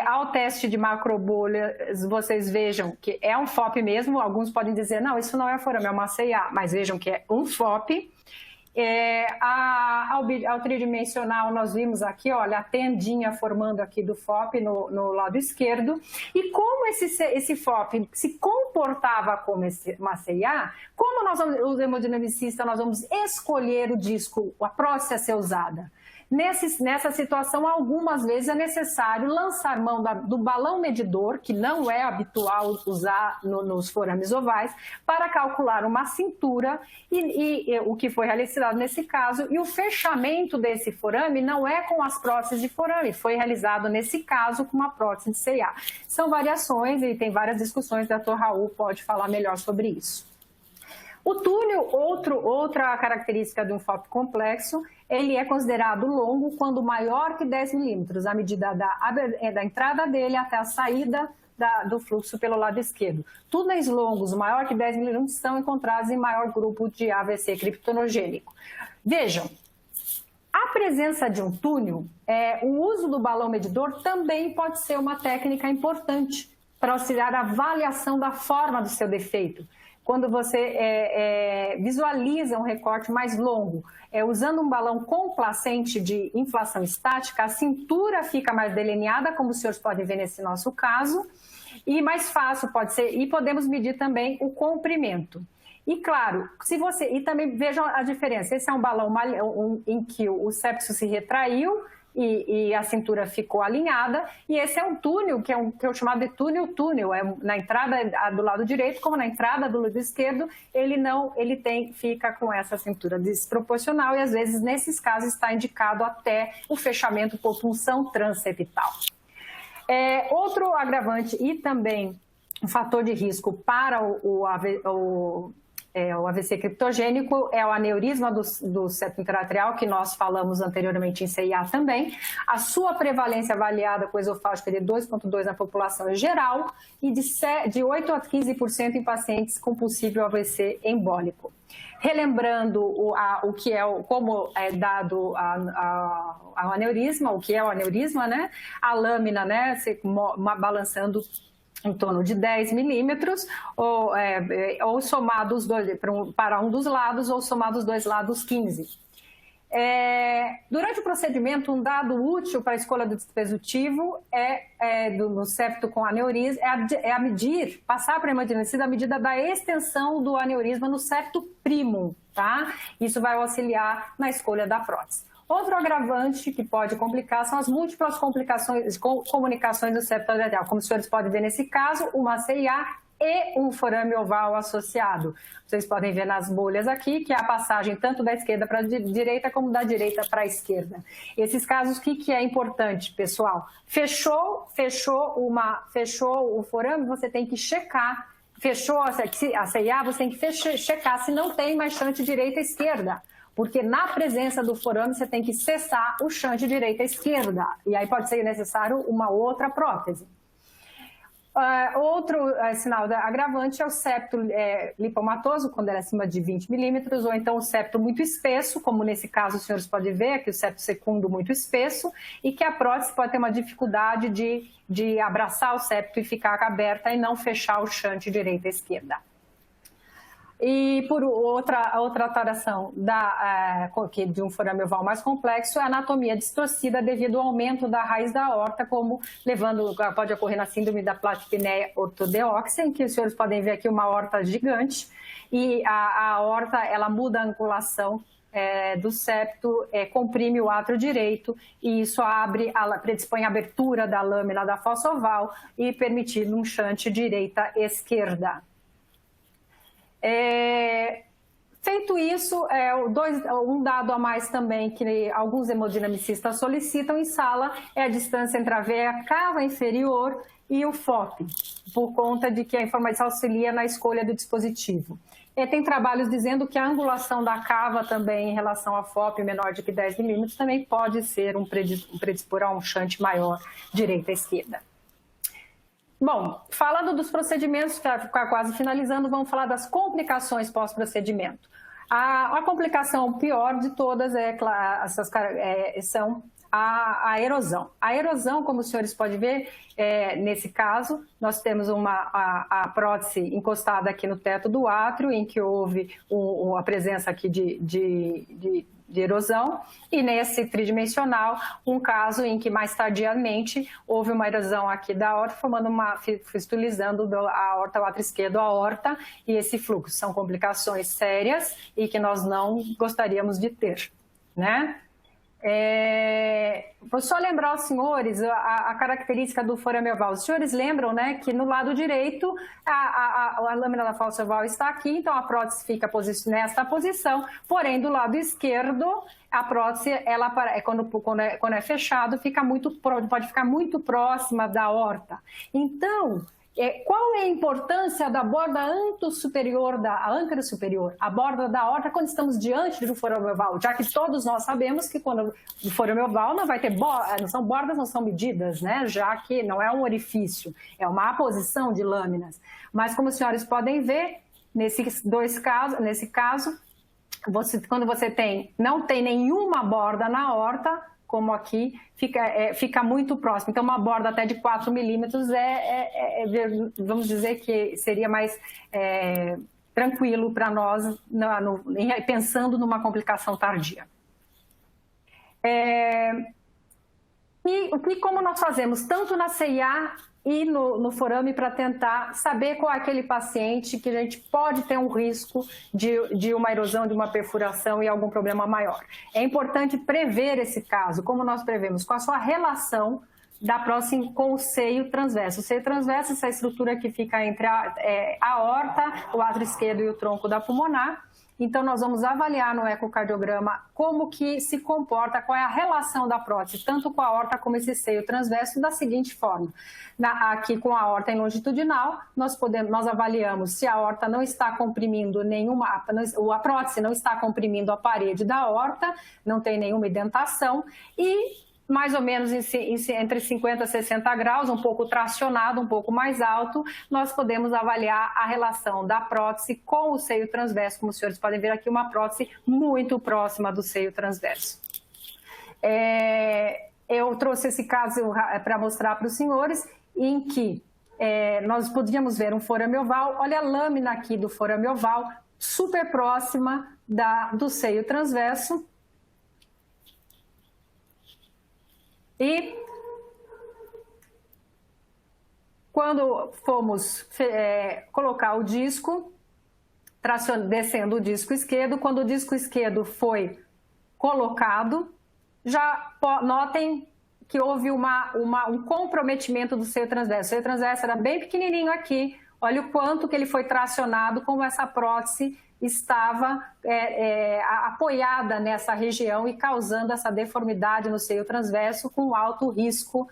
Ao teste de macrobolhas, vocês vejam que é um FOP mesmo. Alguns podem dizer, não, isso não é forame, é uma CIA. Mas vejam que é um FOP. Ao tridimensional, nós vimos aqui, olha, a tendinha formando aqui do FOP no lado esquerdo. E como esse FOP se comportava como uma CIA, como os hemodinamicistas, nós vamos escolher o disco, a prótese a ser usada. Nessa situação, algumas vezes é necessário lançar mão do balão medidor, que não é habitual usar nos forames ovais, para calcular uma cintura, e o que foi realizado nesse caso, e o fechamento desse forame não é com as próteses de forame, foi realizado nesse caso com uma prótese de CIA. São variações e tem várias discussões, o Dr. Raul pode falar melhor sobre isso. O túnel, outra característica de um FOP complexo, ele é considerado longo quando maior que 10 milímetros, a medida da entrada dele até a saída do fluxo pelo lado esquerdo. Túneis longos maior que 10 milímetros são encontrados em maior grupo de AVC criptonogênico. Vejam, a presença de um túnel, o uso do balão medidor também pode ser uma técnica importante para auxiliar a avaliação da forma do seu defeito. Quando você visualiza um recorte mais longo, usando um balão complacente de inflação estática, a cintura fica mais delineada, como os senhores podem ver nesse nosso caso, e mais fácil pode ser, e podemos medir também o comprimento. E claro, e também vejam a diferença, esse é um balão em que o septo se retraiu, e a cintura ficou alinhada, e esse é um túnel, que é chamado de túnel, na entrada do lado direito, como na entrada do lado esquerdo, fica com essa cintura desproporcional, e às vezes, nesses casos, está indicado até o fechamento por punção transeptal. Outro agravante e também um fator de risco para o AVC criptogênico é o aneurisma do septo interatrial, que nós falamos anteriormente em CIA também. A sua prevalência avaliada com esofágica de 2,2 na população geral e de 8 a 15% em pacientes com possível AVC embólico. Relembrando como é dado ao aneurisma, o que é o aneurisma, né? A lâmina, né, balançando em torno de 10 milímetros, ou somado os dois para um dos lados, ou somado os dois lados 15. Durante o procedimento, um dado útil para a escolha do dispositivo no septo com aneurisma passar para a hemodinamicista a medida da extensão do aneurisma no septo primum, tá? Isso vai auxiliar na escolha da prótese. Outro agravante que pode complicar são as múltiplas comunicações do septo interatrial. Como os senhores podem ver nesse caso, uma CIA e um forame oval associado. Vocês podem ver nas bolhas aqui que é a passagem tanto da esquerda para a direita como da direita para a esquerda. Esses casos, o que é importante, pessoal? Fechou o forame, você tem que checar. Fechou a CIA, você tem que checar se não tem mais chante direita e esquerda. Porque na presença do forame você tem que cessar o shunt direita e esquerda. E aí pode ser necessário uma outra prótese. Outro sinal agravante é o septo lipomatoso, quando é acima de 20 milímetros, ou então o septo muito espesso, como nesse caso os senhores podem ver, aqui o septo secundo muito espesso, e que a prótese pode ter uma dificuldade de abraçar o septo e ficar aberta e não fechar o shunt direita e esquerda. E por outra alteração de um forame oval mais complexo é a anatomia distorcida devido ao aumento da raiz da aorta, pode ocorrer na síndrome da plaquipneia ortodeóxica, em que os senhores podem ver aqui uma aorta gigante, e a aorta ela muda a angulação do septo, comprime o átrio direito, e isso predispõe a abertura da lâmina da fossa oval e permitindo um shunt direita-esquerda. Feito isso, um dado a mais também que alguns hemodinamicistas solicitam em sala é a distância entre a veia cava inferior e o FOP, por conta de que a informação auxilia na escolha do dispositivo. Tem trabalhos dizendo que a angulação da cava também em relação ao FOP menor de que 10 milímetros também pode ser predispor a um shunt maior direita à esquerda. Bom, falando dos procedimentos, para ficar quase finalizando, vamos falar das complicações pós-procedimento. A complicação pior de todas são a erosão. A erosão, como os senhores podem ver, nesse caso, nós temos a prótese encostada aqui no teto do átrio, em que houve a presença aqui de erosão, e nesse tridimensional, um caso em que mais tardiamente houve uma erosão aqui da aorta, formando fistulizando a aorta, o átrio esquerdo, a aorta, e esse fluxo. São complicações sérias e que nós não gostaríamos de ter, né? Vou só lembrar aos senhores a característica do forame oval. Os senhores lembram, né, que no lado direito a lâmina da falsa oval está aqui, então a prótese fica nesta posição, porém do lado esquerdo a prótese, quando é fechado, pode ficar muito próxima da aorta. Então, qual é a importância da borda antero-superior, a borda da aorta, quando estamos diante do forame oval? Já que todos nós sabemos que quando o forame oval não vai ter não são bordas, não são medidas, né? Já que não é um orifício, é uma aposição de lâminas. Mas como os senhores podem ver, nesse caso, quando você não tem nenhuma borda na aorta, como aqui, fica muito próximo. Então, uma borda até de 4 milímetros vamos dizer que seria mais tranquilo para nós, pensando numa complicação tardia. Como nós fazemos, tanto na CIA e no forame, para tentar saber qual é aquele paciente que a gente pode ter um risco de uma erosão, de uma perfuração e algum problema maior. É importante prever esse caso. Como nós prevemos? Com a sua relação da próxima com o seio transverso. O seio transverso é essa estrutura que fica entre a aorta, o átrio esquerdo e o tronco da pulmonar. Então, nós vamos avaliar no ecocardiograma como que se comporta, qual é a relação da prótese, tanto com a aorta como esse seio transverso, da seguinte forma. Aqui com a aorta em longitudinal, nós avaliamos se a aorta não está comprimindo a prótese não está comprimindo a parede da aorta, não tem nenhuma indentação, e mais ou menos entre 50 e 60 graus, um pouco tracionado, um pouco mais alto, nós podemos avaliar a relação da prótese com o seio transverso. Como os senhores podem ver aqui, uma prótese muito próxima do seio transverso. Eu trouxe esse caso para mostrar para os senhores, em que nós podíamos ver um forame oval. Olha a lâmina aqui do forame oval, super próxima do seio transverso. E quando fomos colocar o disco, descendo o disco esquerdo, quando o disco esquerdo foi colocado, já notem que houve um comprometimento do seio transverso. O seio transverso era bem pequenininho aqui, olha o quanto que ele foi tracionado, como essa prótese estava apoiada nessa região e causando essa deformidade no seio transverso, com alto risco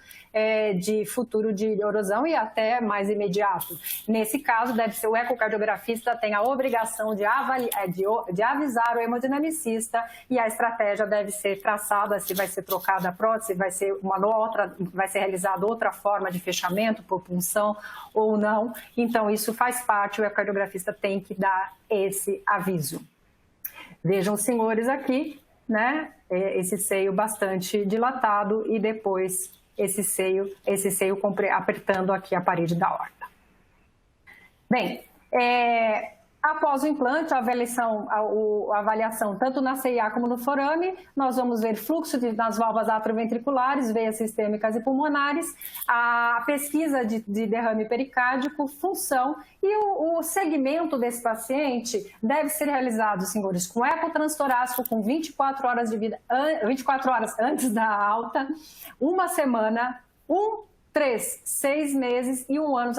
de futuro de erosão e até mais imediato. Nesse caso, o ecocardiografista tem a obrigação de avisar o hemodinamicista, e a estratégia deve ser traçada, se vai ser trocada a prótese, vai ser realizada outra forma de fechamento por punção ou não. Então, isso faz parte, o ecocardiografista tem que dar esse aviso. Vejam os senhores aqui, né? Esse seio bastante dilatado e depois esse seio apertando aqui a parede da aorta. Bem, após o implante, a avaliação tanto na CIA como no forame, nós vamos ver fluxo nas válvulas atrioventriculares, veias sistêmicas e pulmonares, a pesquisa de derrame pericárdico, função, e o segmento desse paciente deve ser realizado, senhores, com eco transtorácico, com 24 horas de vida, 24 horas antes da alta, uma semana, 3, 6 meses e 1 ano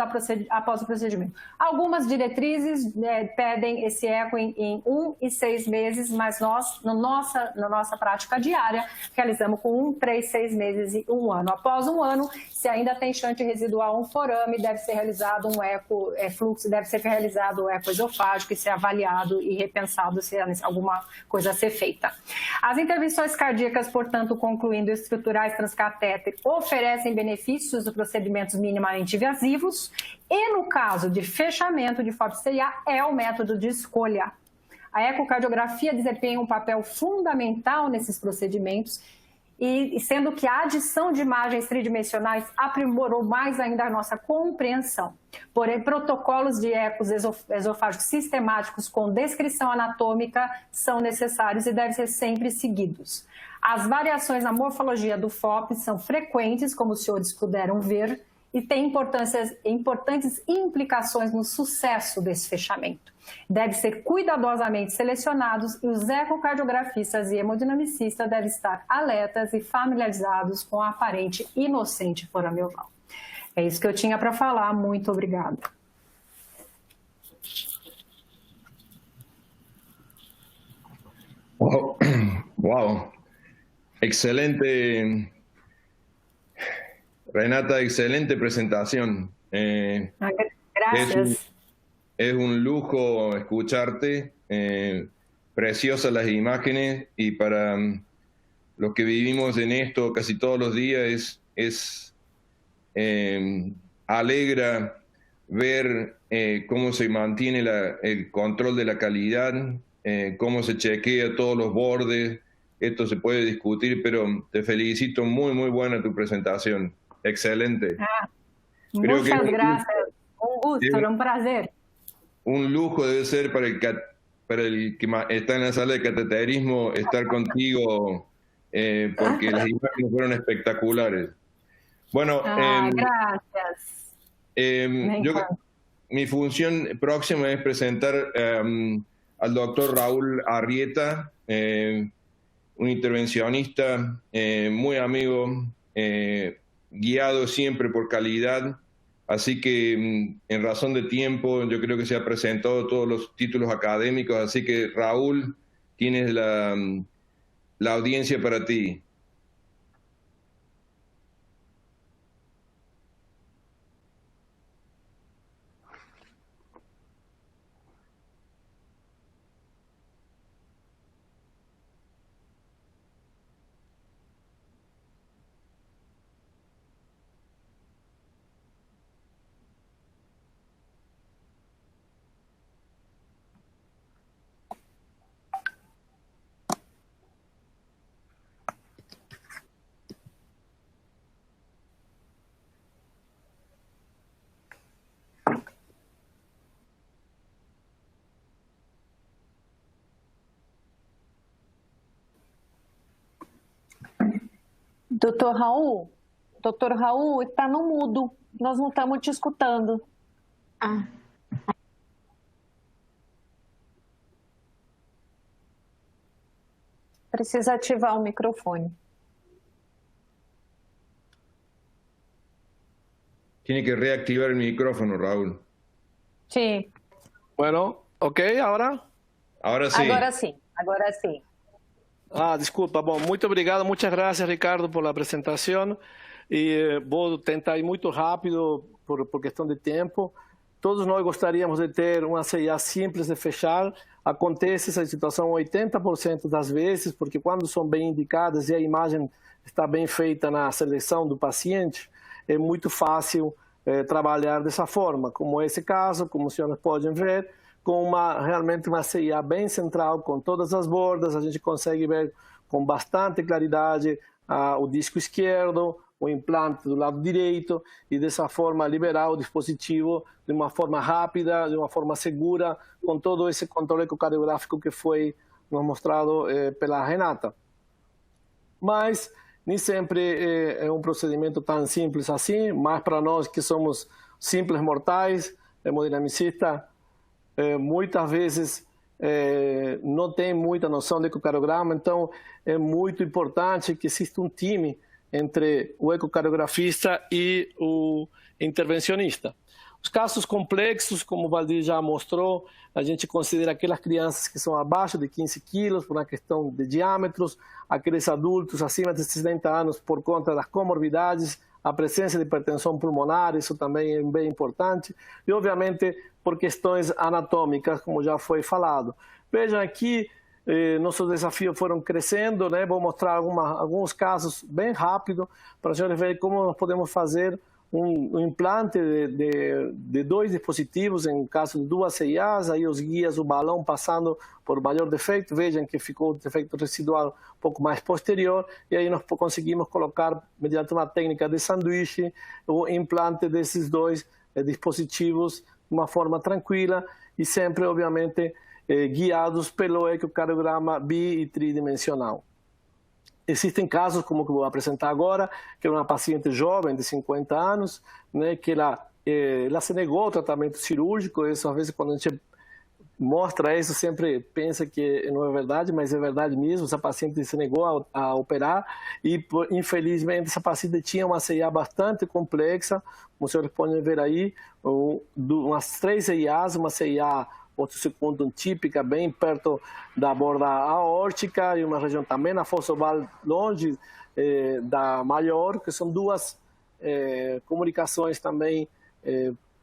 após o procedimento. Algumas diretrizes pedem esse eco em 1 e 6 meses, mas nós, na nossa prática diária, realizamos com 1, 3, 6 meses e 1 ano. Após 1 ano, se ainda tem chance residual, um forame, deve ser realizado um eco fluxo, deve ser realizado o eco esofágico e ser avaliado e repensado se há alguma coisa a ser feita. As intervenções cardíacas, portanto, concluindo estruturais transcatéter, oferecem benefícios dos procedimentos minimamente invasivos, e no caso de fechamento de FOP-CIA é o método de escolha. A ecocardiografia desempenha um papel fundamental nesses procedimentos, e sendo que a adição de imagens tridimensionais aprimorou mais ainda a nossa compreensão. Porém, protocolos de ecos esofágicos sistemáticos com descrição anatômica são necessários e devem ser sempre seguidos. As variações na morfologia do FOP são frequentes, como os senhores puderam ver, e têm importantes implicações no sucesso desse fechamento. Devem ser cuidadosamente selecionados e os ecocardiografistas e hemodinamicistas devem estar alertas e familiarizados com a aparente inocente forame oval. É isso que eu tinha para falar. Muito obrigada. Wow. Wow. Excelente, Renata, excelente presentación. Gracias. Es un lujo escucharte, preciosas las imágenes, y para los que vivimos en esto casi todos los días alegra ver cómo se mantiene el control de la calidad, cómo se chequea todos los bordes. Esto se puede discutir, pero te felicito, muy buena tu presentación, excelente. Muchas gracias, un gusto, un placer. Un lujo debe ser para el que está en la sala de cateterismo estar contigo, porque las imágenes fueron espectaculares. Bueno, gracias. Mi función próxima es presentar al doctor Raúl Arrieta, un intervencionista muy amigo, guiado siempre por calidad. Así que, en razón de tiempo, yo creo que se ha presentado todos los títulos académicos. Así que, Raúl, tienes la audiencia para ti. Doutor Raul, está no mudo, nós não estamos te escutando. Precisa ativar o microfone. Tiene que reactivar el micrófono, Raúl. Sí. Bueno, ok, ahora? Ahora sí. Agora sim. Desculpa. Bom, muito obrigado. Muchas gracias, Ricardo, por la presentación. E vou tentar ir muito rápido por questão de tempo. Todos nós gostaríamos de ter uma CIA simples de fechar. Acontece essa situação 80% das vezes, porque quando são bem indicadas e a imagem está bem feita na seleção do paciente, é muito fácil trabalhar dessa forma, como esse caso, como os senhores podem ver, com realmente uma CIA bem central, com todas as bordas, a gente consegue ver com bastante claridade o disco esquerdo, o implante do lado direito, e dessa forma liberar o dispositivo de uma forma rápida, de uma forma segura, com todo esse controle ecocardiográfico que foi nos mostrado pela Renata. Mas nem sempre é um procedimento tão simples assim, mas para nós que somos simples mortais, hemodinamicistas, muitas vezes não tem muita noção de ecocardiograma, então é muito importante que exista um time entre o ecocardiografista e o intervencionista. Os casos complexos, como o Valdir já mostrou, a gente considera aquelas crianças que são abaixo de 15 quilos por uma questão de diâmetros, aqueles adultos acima de 60 anos por conta das comorbidades, a presença de hipertensão pulmonar, isso também é bem importante, e obviamente por questões anatômicas, como já foi falado. Vejam aqui, nossos desafios foram crescendo, né? Vou mostrar alguns casos bem rápido para a gente ver como nós podemos fazer um implante de 2 dispositivos em caso de 2 CIAs, aí os guias, o balão passando por maior defeito, vejam que ficou o defeito residual um pouco mais posterior, e aí nós conseguimos colocar, mediante uma técnica de sanduíche, o implante desses 2 dispositivos de uma forma tranquila e sempre, obviamente, guiados pelo ecocardiograma bi- e tridimensional. Existem casos, como que eu vou apresentar agora, que é uma paciente jovem de 50 anos, né, que ela se negou ao tratamento cirúrgico. Isso, às vezes, quando a gente mostra isso, sempre pensa que não é verdade, mas é verdade mesmo. Essa paciente se negou a operar e, infelizmente, essa paciente tinha uma CIA bastante complexa, como os senhores podem ver aí, umas 3 CIAs, uma CIA ortossecundum típica, bem perto da borda aórtica, e uma região também na fossa oval longe da maior, que são 2 comunicações também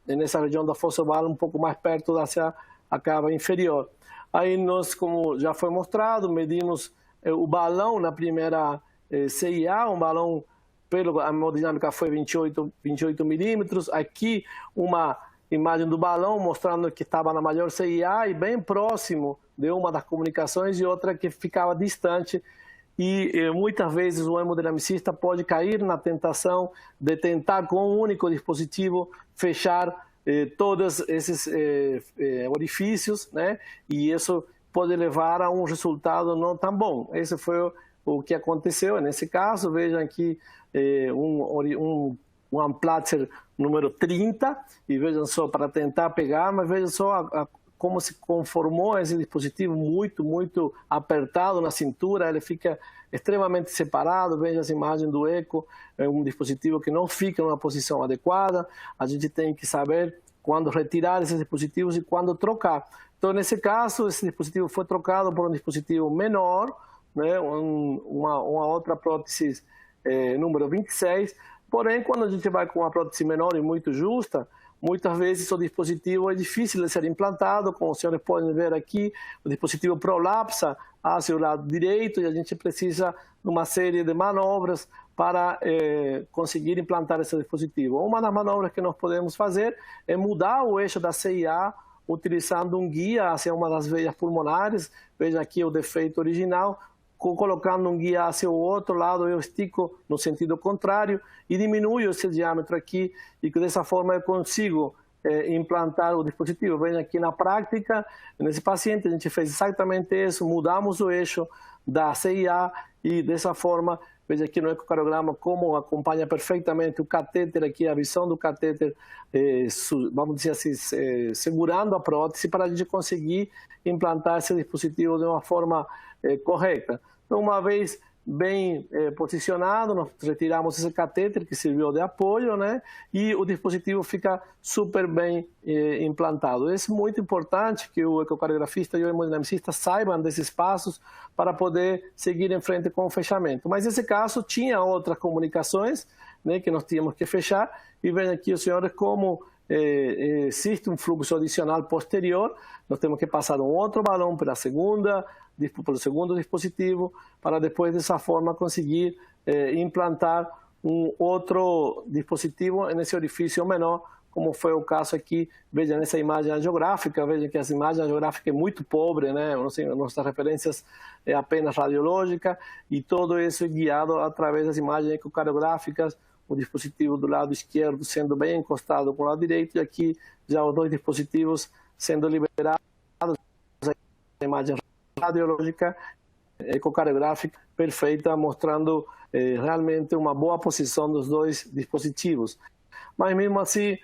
nessa região da fossa oval, um pouco mais perto da cava inferior. Aí nós, como já foi mostrado, medimos o balão na primeira CIA, um balão, a hemodinâmica foi 28 milímetros, aqui uma imagem do balão mostrando que estava na maior CIA e bem próximo de uma das comunicações e outra que ficava distante. E muitas vezes o hemodinamicista pode cair na tentação de tentar com um único dispositivo fechar todos esses orifícios, né? E isso pode levar a um resultado não tão bom. Esse foi o que aconteceu nesse caso. Vejam aqui um Amplatzer número 30, e vejam só, para tentar pegar, mas vejam só como se conformou esse dispositivo muito apertado na cintura, ele fica extremamente separado. Veja as imagens do eco, é um dispositivo que não fica numa posição adequada. A gente tem que saber quando retirar esses dispositivos e quando trocar. Então, nesse caso, esse dispositivo foi trocado por um dispositivo menor, né, uma outra prótese número 26, porém, quando a gente vai com uma prótese menor e muito justa, muitas vezes o dispositivo é difícil de ser implantado, como os senhores podem ver aqui, o dispositivo prolapsa hacia o lado direito e a gente precisa de uma série de manobras para conseguir implantar esse dispositivo. Uma das manobras que nós podemos fazer é mudar o eixo da CIA utilizando um guia hacia uma das veias pulmonares. Veja aqui o defeito original. Colocando um guia hacia o outro lado, eu estico no sentido contrário e diminuo esse diâmetro aqui, e dessa forma eu consigo implantar o dispositivo. Veja aqui na prática, nesse paciente a gente fez exatamente isso, mudamos o eixo da CIA e dessa forma, veja aqui no ecocardiograma como acompanha perfeitamente o catéter aqui, a visão do catéter, vamos dizer assim, segurando a prótese para a gente conseguir implantar esse dispositivo de uma forma correta. Então, uma vez bem posicionado, nós retiramos esse catéter que serviu de apoio, né? E o dispositivo fica super bem implantado. É muito importante que o ecocardiografista e o hemodinamicista saibam desses passos para poder seguir em frente com o fechamento. Mas nesse caso tinha outras comunicações, né, que nós tínhamos que fechar, e vejam aqui os senhores como existe um fluxo adicional posterior. Nós temos que passar um outro balão pelo segundo dispositivo, para depois dessa forma conseguir implantar um outro dispositivo nesse orifício menor, como foi o caso aqui. Veja nessa imagem angiográfica, veja que essa imagem angiográfica é muito pobre, né? Nossas referências é apenas radiológica, e todo isso é guiado através das imagens ecocardiográficas, o dispositivo do lado esquerdo sendo bem encostado com o lado direito, e aqui já os 2 dispositivos sendo liberados, a imagem radiológica, ecocardiográfica perfeita, mostrando realmente uma boa posição dos 2 dispositivos. Mas mesmo assim,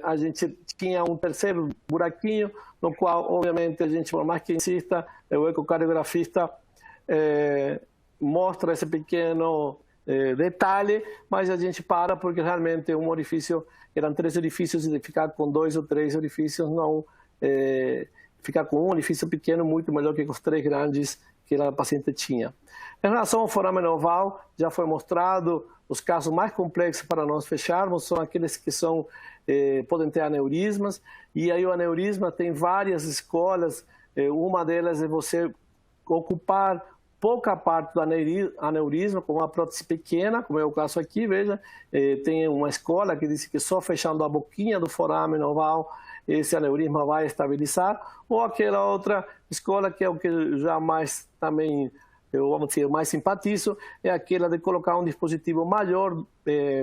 a gente tinha um terceiro buraquinho, no qual, obviamente, a gente, por mais que insista, o ecocardiografista mostra esse pequeno detalhe, mas a gente para porque realmente eram 3 orifícios, e ficar com 2 ou 3 orifícios não... ficar com um orifício pequeno muito melhor que com os 3 grandes que a paciente tinha. Em relação ao foramen oval, já foi mostrado, os casos mais complexos para nós fecharmos são aqueles que podem ter aneurismas, e aí o aneurisma tem várias escolas. Uma delas é você ocupar pouca parte do aneurisma, com uma prótese pequena, como é o caso aqui, veja, tem uma escola que diz que só fechando a boquinha do foramen oval esse aneurisma vai estabilizar, ou aquela outra escola que é o que já mais também, eu vamos dizer, mais simpatizo, é aquela de colocar um dispositivo maior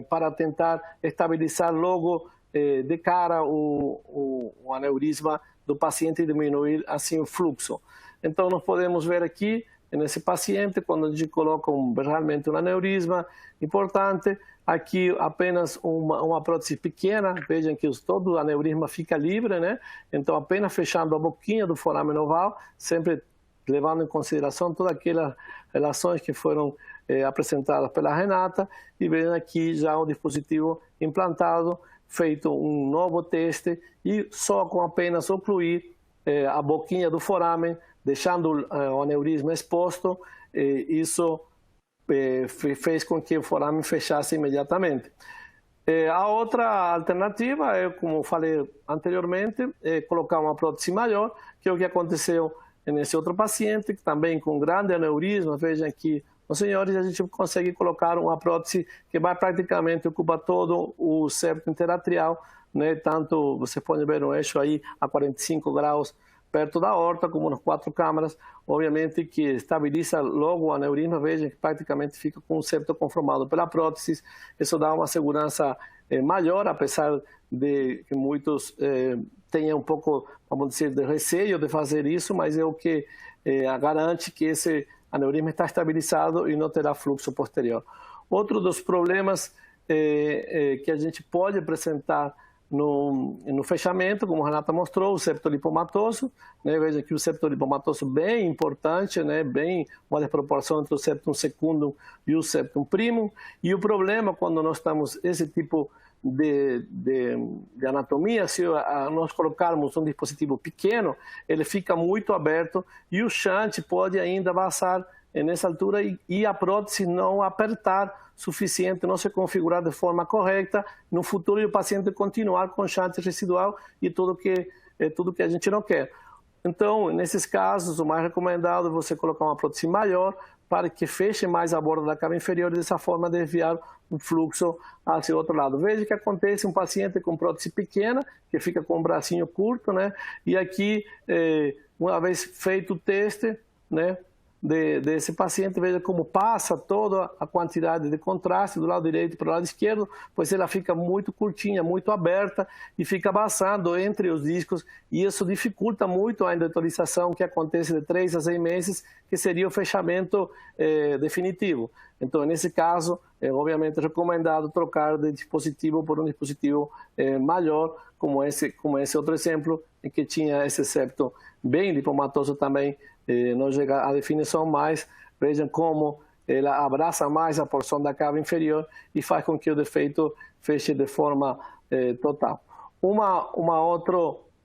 para tentar estabilizar logo de cara o aneurisma do paciente e diminuir assim o fluxo. Então nós podemos ver aqui, nesse paciente, quando a gente coloca realmente um aneurisma importante, aqui apenas uma prótese pequena, vejam que todo o aneurisma fica livre, né? Então apenas fechando a boquinha do foramen oval, sempre levando em consideração todas aquelas relações que foram apresentadas pela Renata, e vejam aqui já o dispositivo implantado, feito um novo teste, e só com apenas ocluir a boquinha do foramen, deixando o aneurisma exposto, isso fez com que o foramen fechasse imediatamente. A outra alternativa é, como falei anteriormente, colocar uma prótese maior, que é o que aconteceu nesse outro paciente, que também com grande aneurisma. Vejam aqui, os senhores, a gente consegue colocar uma prótese que vai praticamente ocupar todo o septo interatrial, né? Tanto, você pode ver um eixo aí a 45 graus perto da aorta, como nas 4 câmaras, obviamente que estabiliza logo o aneurisma. Vejam que praticamente fica com o septo conformado pela prótese. Isso dá uma segurança maior, apesar de que muitos tenham um pouco, vamos dizer, de receio de fazer isso, mas é o que garante que esse aneurisma está estabilizado e não terá fluxo posterior. Outro dos problemas que a gente pode apresentar no fechamento, como a Renata mostrou, o septo lipomatoso, né? Veja que o septo lipomatoso bem importante, né? Bem uma desproporção entre o septum secundum e o septum primum. E o problema quando nós estamos esse tipo de anatomia, se nós colocarmos um dispositivo pequeno, ele fica muito aberto e o shunt pode ainda vazar nessa altura e a prótese não apertar suficiente, não se configurar de forma correta no futuro, e o paciente continuar com shunt residual e tudo que a gente não quer. Então, nesses casos, o mais recomendado é você colocar uma prótese maior para que feche mais a borda da cava inferior e dessa forma desviar o fluxo hacia o outro lado. Veja que acontece um paciente com prótese pequena, que fica com o bracinho curto, né? E aqui, uma vez feito o teste, né, desse paciente, veja como passa toda a quantidade de contraste do lado direito para o lado esquerdo, pois ela fica muito curtinha, muito aberta e fica passando entre os discos, e isso dificulta muito a endotelização que acontece de 3 a 6 meses, que seria o fechamento definitivo. Então, nesse caso, é obviamente recomendado trocar de dispositivo por um dispositivo maior, como esse outro exemplo, em que tinha esse septo bem lipomatoso também, não chega à definição, mas vejam como ela abraça mais a porção da cava inferior e faz com que o defeito feche de forma total. Um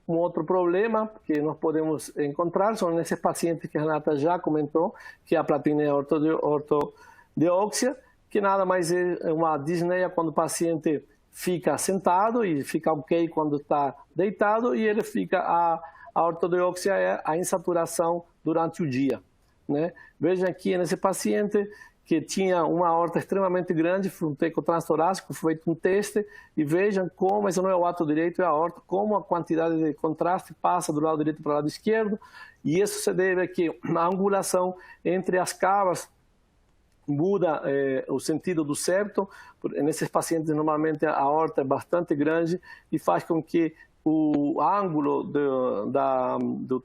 outro problema que nós podemos encontrar são nesses pacientes que a Renata já comentou, que é a platinea ortodeóxia, que nada mais é uma disneia quando o paciente fica sentado e fica ok quando está deitado, e ele fica a ortodeóxia é a insaturação durante o dia, né? Vejam aqui nesse paciente que tinha uma aorta extremamente grande, foi um teco transtorácico, foi feito um teste, e vejam como, esse não é o ato direito, é a aorta, como a quantidade de contraste passa do lado direito para o lado esquerdo, e isso se deve a que a angulação entre as cavas muda o sentido do septo. Nesses pacientes, normalmente, a aorta é bastante grande e faz com que o ângulo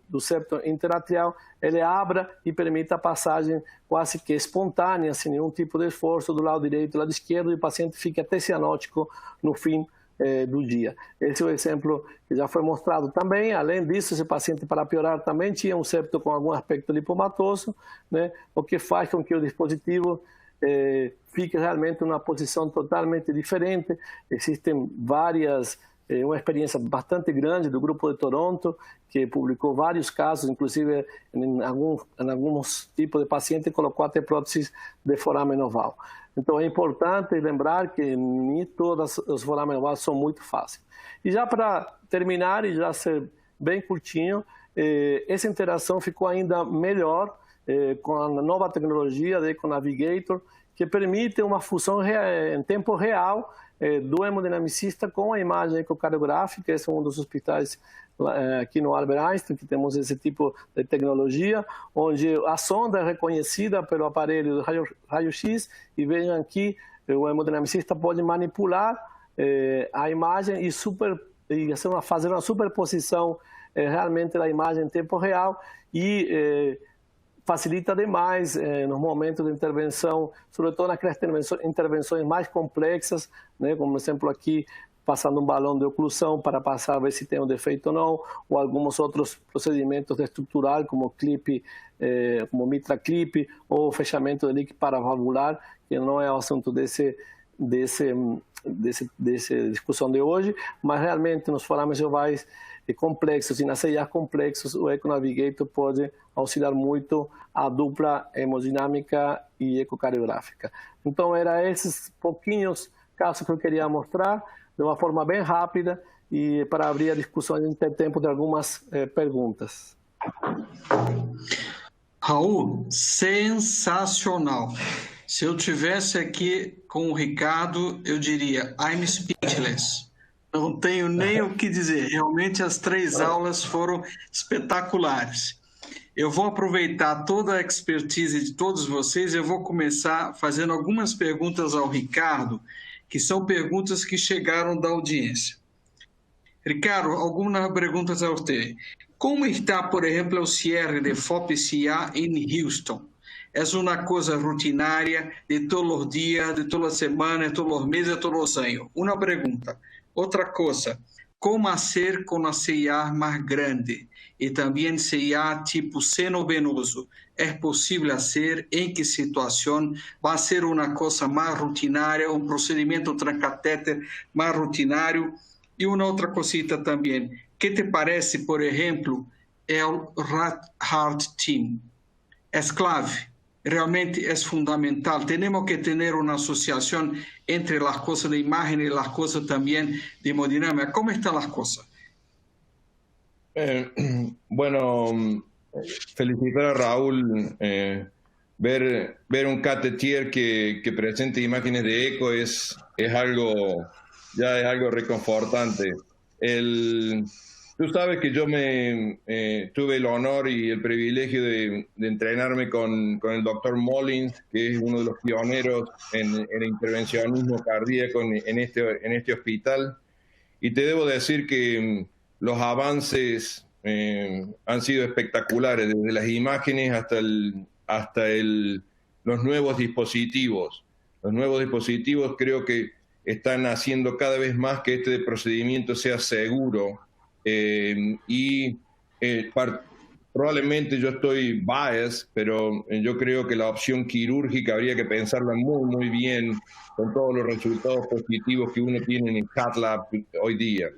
do septo interatrial ele abra e permita a passagem quase que espontânea, sem nenhum tipo de esforço, do lado direito e do lado esquerdo, e o paciente fica até cianótico no fim do dia. Esse é o exemplo que já foi mostrado também. Além disso, esse paciente, para piorar, também tinha um septo com algum aspecto lipomatoso, né, o que faz com que o dispositivo fique realmente numa posição totalmente diferente. Existem uma experiência bastante grande do grupo de Toronto, que publicou vários casos, inclusive em alguns tipos de pacientes, colocou até próteses de foramen oval. Então é importante lembrar que nem todos os foramen ovais são muito fáceis. E já para terminar, e já ser bem curtinho, essa interação ficou ainda melhor com a nova tecnologia de EcoNavigator, que permite uma fusão em tempo real do hemodinamicista com a imagem ecocardiográfica. Esse é um dos hospitais aqui no Albert Einstein que temos esse tipo de tecnologia, onde a sonda é reconhecida pelo aparelho do raio-x e vejam aqui, o hemodinamicista pode manipular a imagem e fazer uma superposição realmente da imagem em tempo real e facilita demais nos momentos de intervenção, sobretudo naquelas intervenções mais complexas, né, como exemplo aqui, passando um balão de oclusão para passar, ver se tem um defeito ou não, ou alguns outros procedimentos de estrutural, como clipe, como mitra clipe, ou fechamento de líquido paravalvular, que não é o assunto dessa discussão de hoje, mas realmente nos forames ovais complexos e nas CIAs complexos, o EcoNavigator pode auxiliar muito a dupla hemodinâmica e ecocardiográfica. Então, eram esses pouquinhos casos que eu queria mostrar, de uma forma bem rápida, e para abrir a discussão, a gente tem tempo de algumas perguntas. Raul, sensacional. Se eu tivesse aqui com o Ricardo, eu diria, I'm speechless. Não tenho nem o que dizer. Realmente as 3 aulas foram espetaculares. Eu vou aproveitar toda a expertise de todos vocês. Eu vou começar fazendo algumas perguntas ao Ricardo, que são perguntas que chegaram da audiência. Ricardo, algumas perguntas a você. Como está, por exemplo, o cierre de FOP-CIA em Houston? É uma coisa rutinária de todos os dias, de todas as semanas, de todos os meses, de todos os anos? Uma pergunta. Outra coisa, como fazer com a CIA mais grande e também CIA tipo seno venoso? É possível fazer? Em que situação? Vai ser uma coisa mais rutinária, um procedimento transcatéter mais rutinário? E uma outra cosita também. Que te parece, por exemplo, o Heart Team? É clave. Realmente é fundamental. Temos que ter uma associação entre as coisas de imagem e as coisas também de hemodinâmica. Como estão as coisas? Bueno, felicitar a Raúl. Ver un catetier que presente imágenes de eco es algo reconfortante. Tú sabes que yo tuve el honor y el privilegio de entrenarme con el doctor Mollins, que es uno de los pioneros en el intervencionismo cardíaco en este hospital. Y te debo decir que los avances han sido espectaculares, desde las imágenes hasta los nuevos dispositivos. Los nuevos dispositivos creo que están haciendo cada vez más que este procedimiento sea seguro. Probablemente yo estoy biased, pero yo creo que la opción quirúrgica habría que pensarla muy, muy bien con todos los resultados positivos que uno tiene en el cath lab hoy día.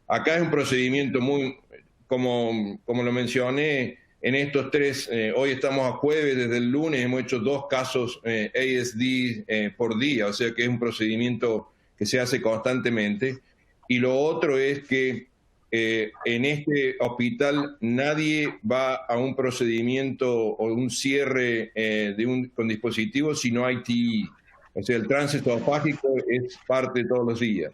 Acá es un procedimiento muy, como lo mencioné, en estos 3, hoy estamos a jueves, desde el lunes hemos hecho 2 casos ASD por día, o sea que es un procedimiento que se hace constantemente. Y lo otro es que en este hospital nadie va a un procedimiento o un cierre con dispositivos si no hay TI. O sea, el tránsito esofágico es parte de todos los días.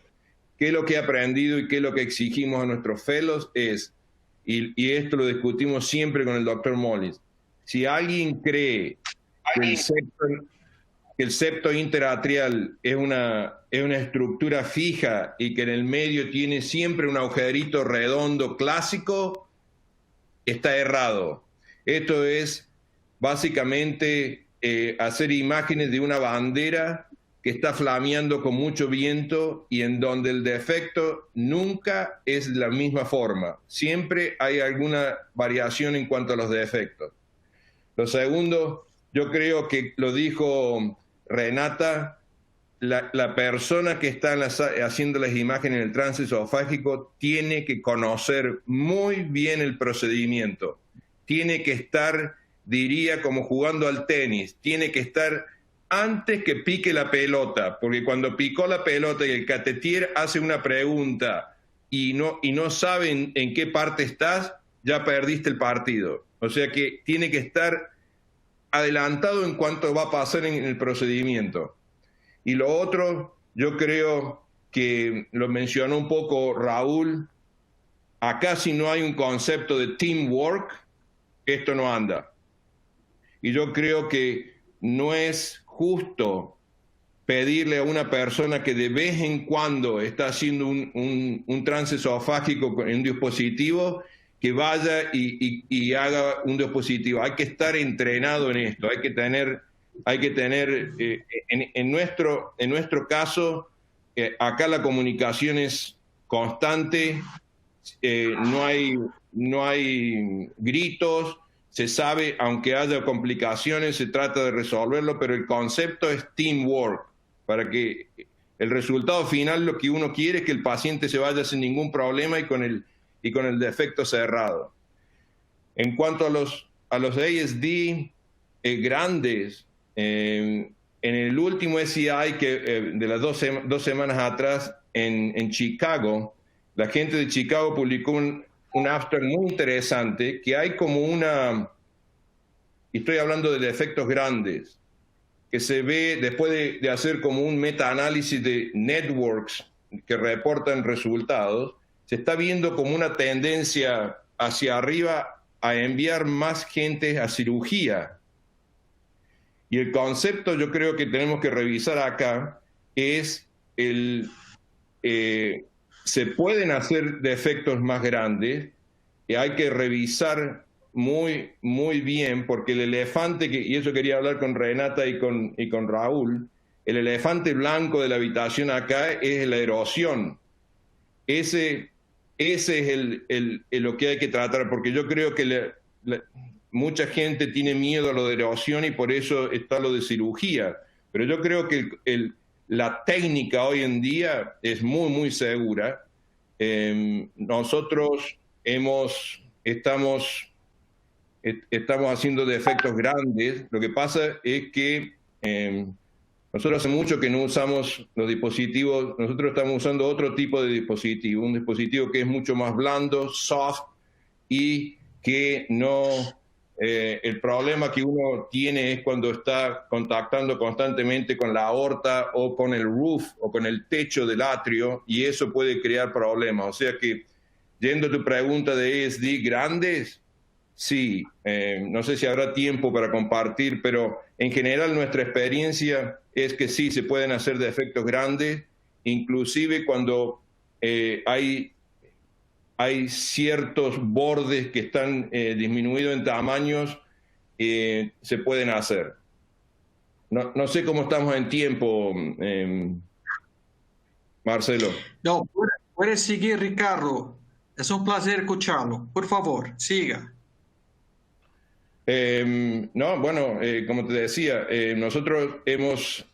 ¿Qué es lo que he aprendido y qué es lo que exigimos a nuestros fellows? Y esto lo discutimos siempre con el doctor Mollins, si alguien cree que el septo interatrial es una estructura fija y que en el medio tiene siempre un agujerito redondo clásico, está errado. Esto es básicamente hacer imágenes de una bandera que está flameando con mucho viento y en donde el defecto nunca es de la misma forma. Siempre hay alguna variación en cuanto a los defectos. Lo segundo, yo creo que lo dijo Renata, la persona que está haciendo las imágenes en el tránsito esofágico tiene que conocer muy bien el procedimiento. Tiene que estar, diría, como jugando al tenis. Tiene que estar antes que pique la pelota, porque cuando picó la pelota y el catetier hace una pregunta y no saben en qué parte estás, ya perdiste el partido. O sea que tiene que estar adelantado en cuanto va a pasar en el procedimiento. Y lo otro, yo creo que lo mencionó un poco Raúl, acá si no hay un concepto de teamwork, esto no anda. Y yo creo que no es justo pedirle a una persona que de vez en cuando está haciendo un trance esofágico en un dispositivo que vaya y haga un dispositivo. Hay que estar entrenado en esto, hay que tener en nuestro caso, acá la comunicación es constante, no hay gritos, se sabe, aunque haya complicaciones, se trata de resolverlo, pero el concepto es teamwork, para que el resultado final lo que uno quiere es que el paciente se vaya sin ningún problema y con el defecto cerrado. En cuanto a los ASD grandes, en el último SCI de las dos semanas atrás en Chicago, la gente de Chicago publicó un abstract muy interesante que hay como y estoy hablando de defectos grandes, que se ve después de hacer como un metaanálisis de networks que reportan resultados, se está viendo como una tendencia hacia arriba a enviar más gente a cirugía. Y el concepto yo creo que tenemos que revisar acá es se pueden hacer defectos más grandes y hay que revisar muy, muy bien, porque el elefante, y eso quería hablar con Renata y con Raúl, el elefante blanco de la habitación acá es la erosión. Ese es lo que hay que tratar, porque yo creo que mucha gente tiene miedo a lo de erosión y por eso está lo de cirugía. Pero yo creo que la técnica hoy en día es muy, muy segura. Nosotros estamos haciendo defectos grandes. Lo que pasa es que nosotros hace mucho que no usamos los dispositivos, nosotros estamos usando otro tipo de dispositivo, un dispositivo que es mucho más blando, soft, y que no... el problema que uno tiene es cuando está contactando constantemente con la aorta o con el roof o con el techo del atrio, y eso puede crear problemas. O sea que, yendo a tu pregunta de ASD grandes, sí, no sé si habrá tiempo para compartir, pero en general nuestra experiencia es que sí, se pueden hacer defectos grandes, inclusive cuando hay ciertos bordes que están disminuidos en tamaños, se pueden hacer. No sé cómo estamos en tiempo, Marcelo. No, puede seguir, Ricardo. Es un placer escucharlo. Por favor, siga. No, bueno, como te decía, nosotros hemos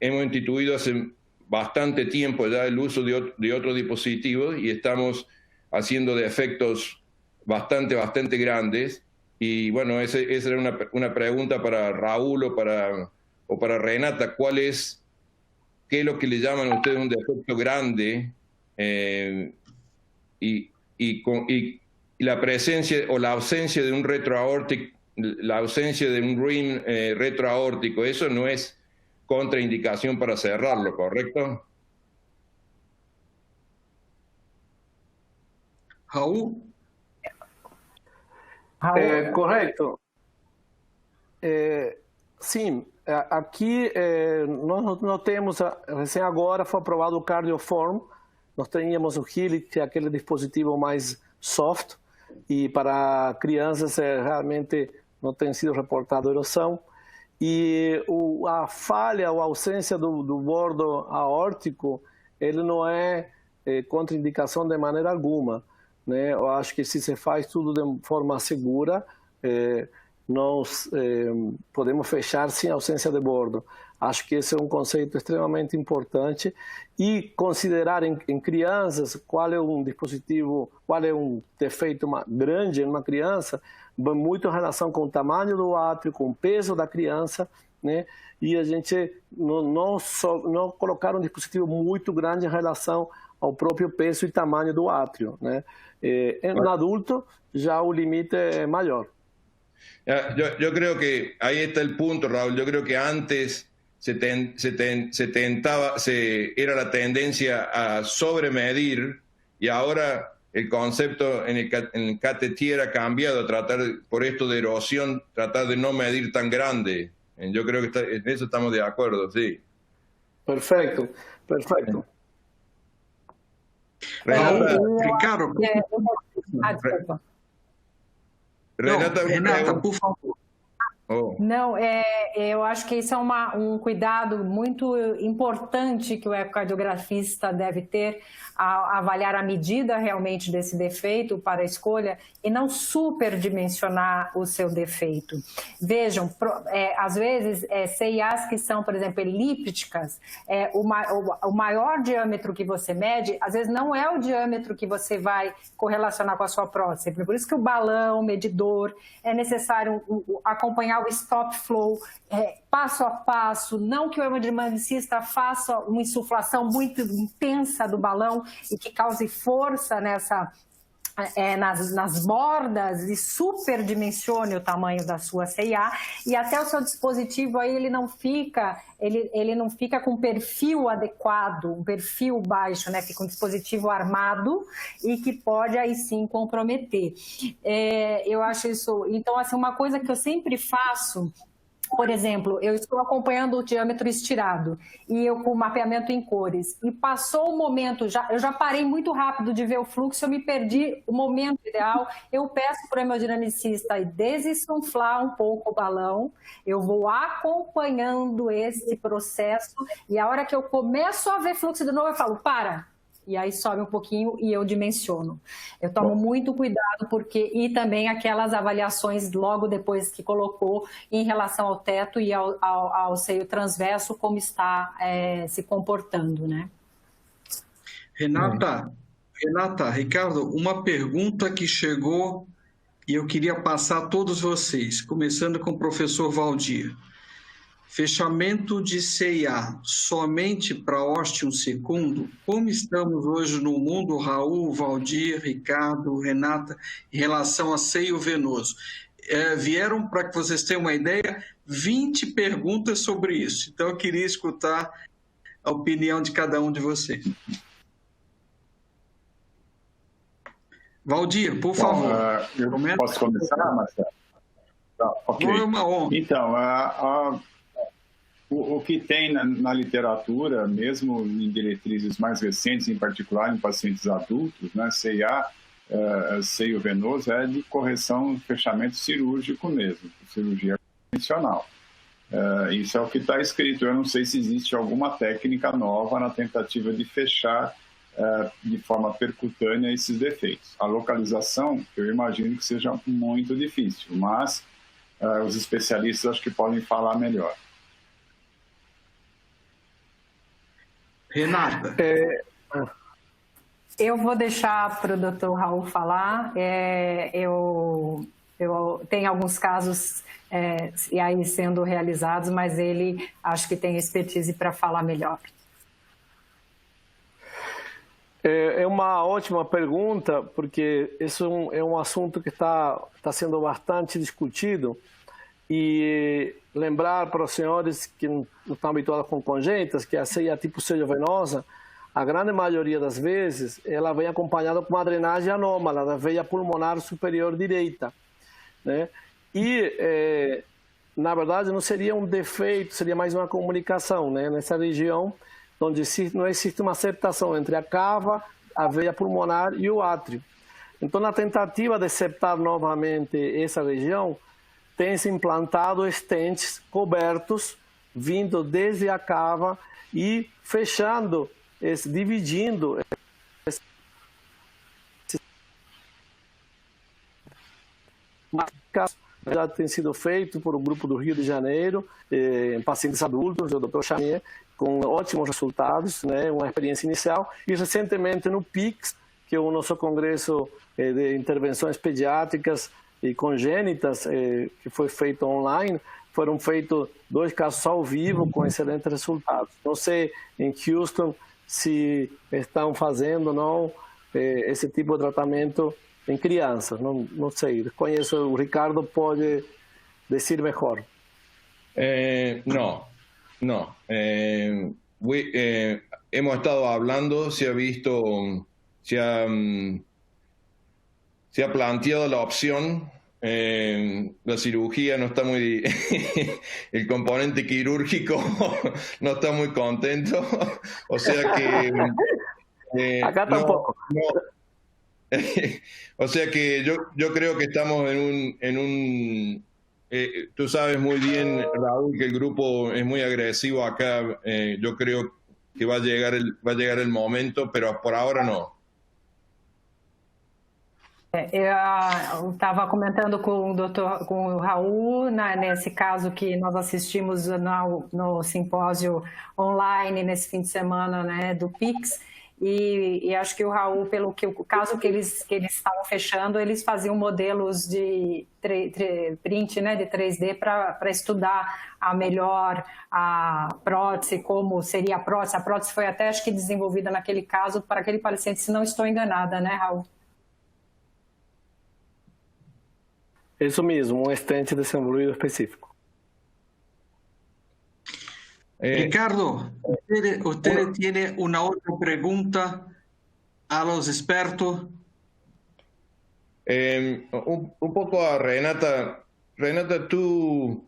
instituido hace bastante tiempo ya el uso de otros dispositivos y estamos haciendo defectos bastante grandes. Y bueno, esa era una pregunta para Raúl o para Renata. ¿Qué es lo que le llaman a ustedes un defecto grande? Y la presencia o la ausencia de un retroaórtico, la ausencia de un rim retroaórtico, eso no es contraindicación para cerrarlo, ¿correcto? Raúl. Correto. Sim, aqui nós temos, recém agora foi aprovado o Cardioform, nós tínhamos o Healy, que é aquele dispositivo mais soft, e para crianças realmente não tem sido reportado erosão. E a falha ou a ausência do bordo aórtico, ele não é contraindicação de maneira alguma, né? Eu acho que se você faz tudo de forma segura, nós podemos fechar sem ausência de bordo. Acho que esse é um conceito extremamente importante e considerar em crianças qual é um dispositivo, qual é um defeito grande em uma criança, muito em relação com o tamanho do átrio, com o peso da criança, né? E a gente não colocar um dispositivo muito grande em relação ao próprio peso e tamanho do átrio, né? No adulto já o limite é maior. Yo creo que ahí está el punto, Raúl. Yo creo que antes era la tendencia a sobremedir, y ahora el concepto en el KTT ha cambiado, por esto de erosión, tratar de no medir tan grande. Yo creo que en eso estamos de acuerdo, sí. Perfecto, perfecto. Renata, Ricardo. Renata, por favor. Não, eu acho que isso é um cuidado muito importante que o ecocardiografista deve ter ao avaliar a medida realmente desse defeito para a escolha e não superdimensionar o seu defeito. Vejam, às vezes, CIAs que são, por exemplo, elípticas, o maior diâmetro que você mede, às vezes não é o diâmetro que você vai correlacionar com a sua próstata. Por isso que o balão, o medidor, é necessário acompanhar o stop flow, passo a passo, não que o hemodinamicista faça uma insuflação muito intensa do balão e que cause força nas bordas e superdimensione o tamanho da sua CIA, e até o seu dispositivo aí ele não fica com perfil adequado, um perfil baixo, né? Fica um dispositivo armado e que pode aí sim comprometer. Eu acho isso, então assim, uma coisa que eu sempre faço, por exemplo, eu estou acompanhando o diâmetro estirado e eu com o mapeamento em cores, e passou o momento, eu já parei muito rápido de ver o fluxo, eu me perdi o momento ideal, eu peço para o hemodinamicista desinsuflar um pouco o balão, eu vou acompanhando esse processo, e a hora que eu começo a ver fluxo de novo, eu falo, para! E aí sobe um pouquinho e eu dimensiono. Eu tomo muito cuidado, e também aquelas avaliações logo depois que colocou em relação ao teto e ao seio transverso, como está se comportando, né? Renata, Ricardo, uma pergunta que chegou e eu queria passar a todos vocês, começando com o professor Valdir. Fechamento de CIA somente para ósteo secundo? Como estamos hoje no mundo, Raul, Valdir, Ricardo, Renata, em relação a seio venoso? Vieram, para que vocês tenham uma ideia, 20 perguntas sobre isso. Então, eu queria escutar a opinião de cada um de vocês. Valdir, por favor. Eu posso começar, Marcelo? Tá, ok. Foi uma honra. Então, o que tem na literatura, mesmo em diretrizes mais recentes, em particular em pacientes adultos, né, CIA, seio venoso, é de correção, fechamento cirúrgico mesmo, cirurgia convencional. Isso é o que está escrito. Eu não sei se existe alguma técnica nova na tentativa de fechar de forma percutânea esses defeitos. A localização, eu imagino que seja muito difícil, mas os especialistas acho que podem falar melhor. Renata. Eu vou deixar para o Dr. Raul falar. Eu tenho alguns casos e aí sendo realizados, mas ele acho que tem expertise para falar melhor. É uma ótima pergunta, porque isso é um assunto que está sendo bastante discutido. E lembrar para os senhores que não estão habituados com congênitas que a CIA tipo seio venosa, a grande maioria das vezes, ela vem acompanhada com uma drenagem anômala da veia pulmonar superior direita, né? E, na verdade, não seria um defeito, seria mais uma comunicação, né? Nessa região onde não existe uma septação entre a cava, a veia pulmonar e o átrio. Então, na tentativa de septar novamente essa região, tem-se implantado stents cobertos, vindo desde a cava e fechando, dividindo. Já tem sido feito por um grupo do Rio de Janeiro, em pacientes adultos, o Dr. Chamier, com ótimos resultados, né, uma experiência inicial. E recentemente no PICS, que é o nosso congresso de intervenções pediátricas e congênitas, que foi feito online, foram feitos 2 casos ao vivo com excelentes resultados. Não sei em Houston se estão fazendo ou não esse tipo de tratamento em crianças. Não sei, conheço, o Ricardo pode dizer melhor. No. Hemos estado hablando, se ha visto, se ha planteado la opción. La cirugía no está muy... el componente quirúrgico no está muy contento. O sea que... Acá tampoco. O sea que yo creo que estamos en un tú sabes muy bien, Raúl, que el grupo es muy agresivo acá. Yo creo que va a llegar el momento, pero por ahora no. Eu estava comentando com o Raul, nesse caso que nós assistimos no simpósio online nesse fim de semana, né, do PIX, e acho que o Raul, pelo que o caso que eles estavam fechando, eles faziam modelos de print, né, de 3D para estudar a prótese, como seria a prótese. A prótese foi até, acho que, desenvolvida naquele caso para aquele paciente, se não estou enganada, né, Raul? Eso mismo, un estente desenvolvido específico. Ricardo, ¿usted tiene una otra pregunta a los expertos? Un poco a Renata. Renata, ¿tú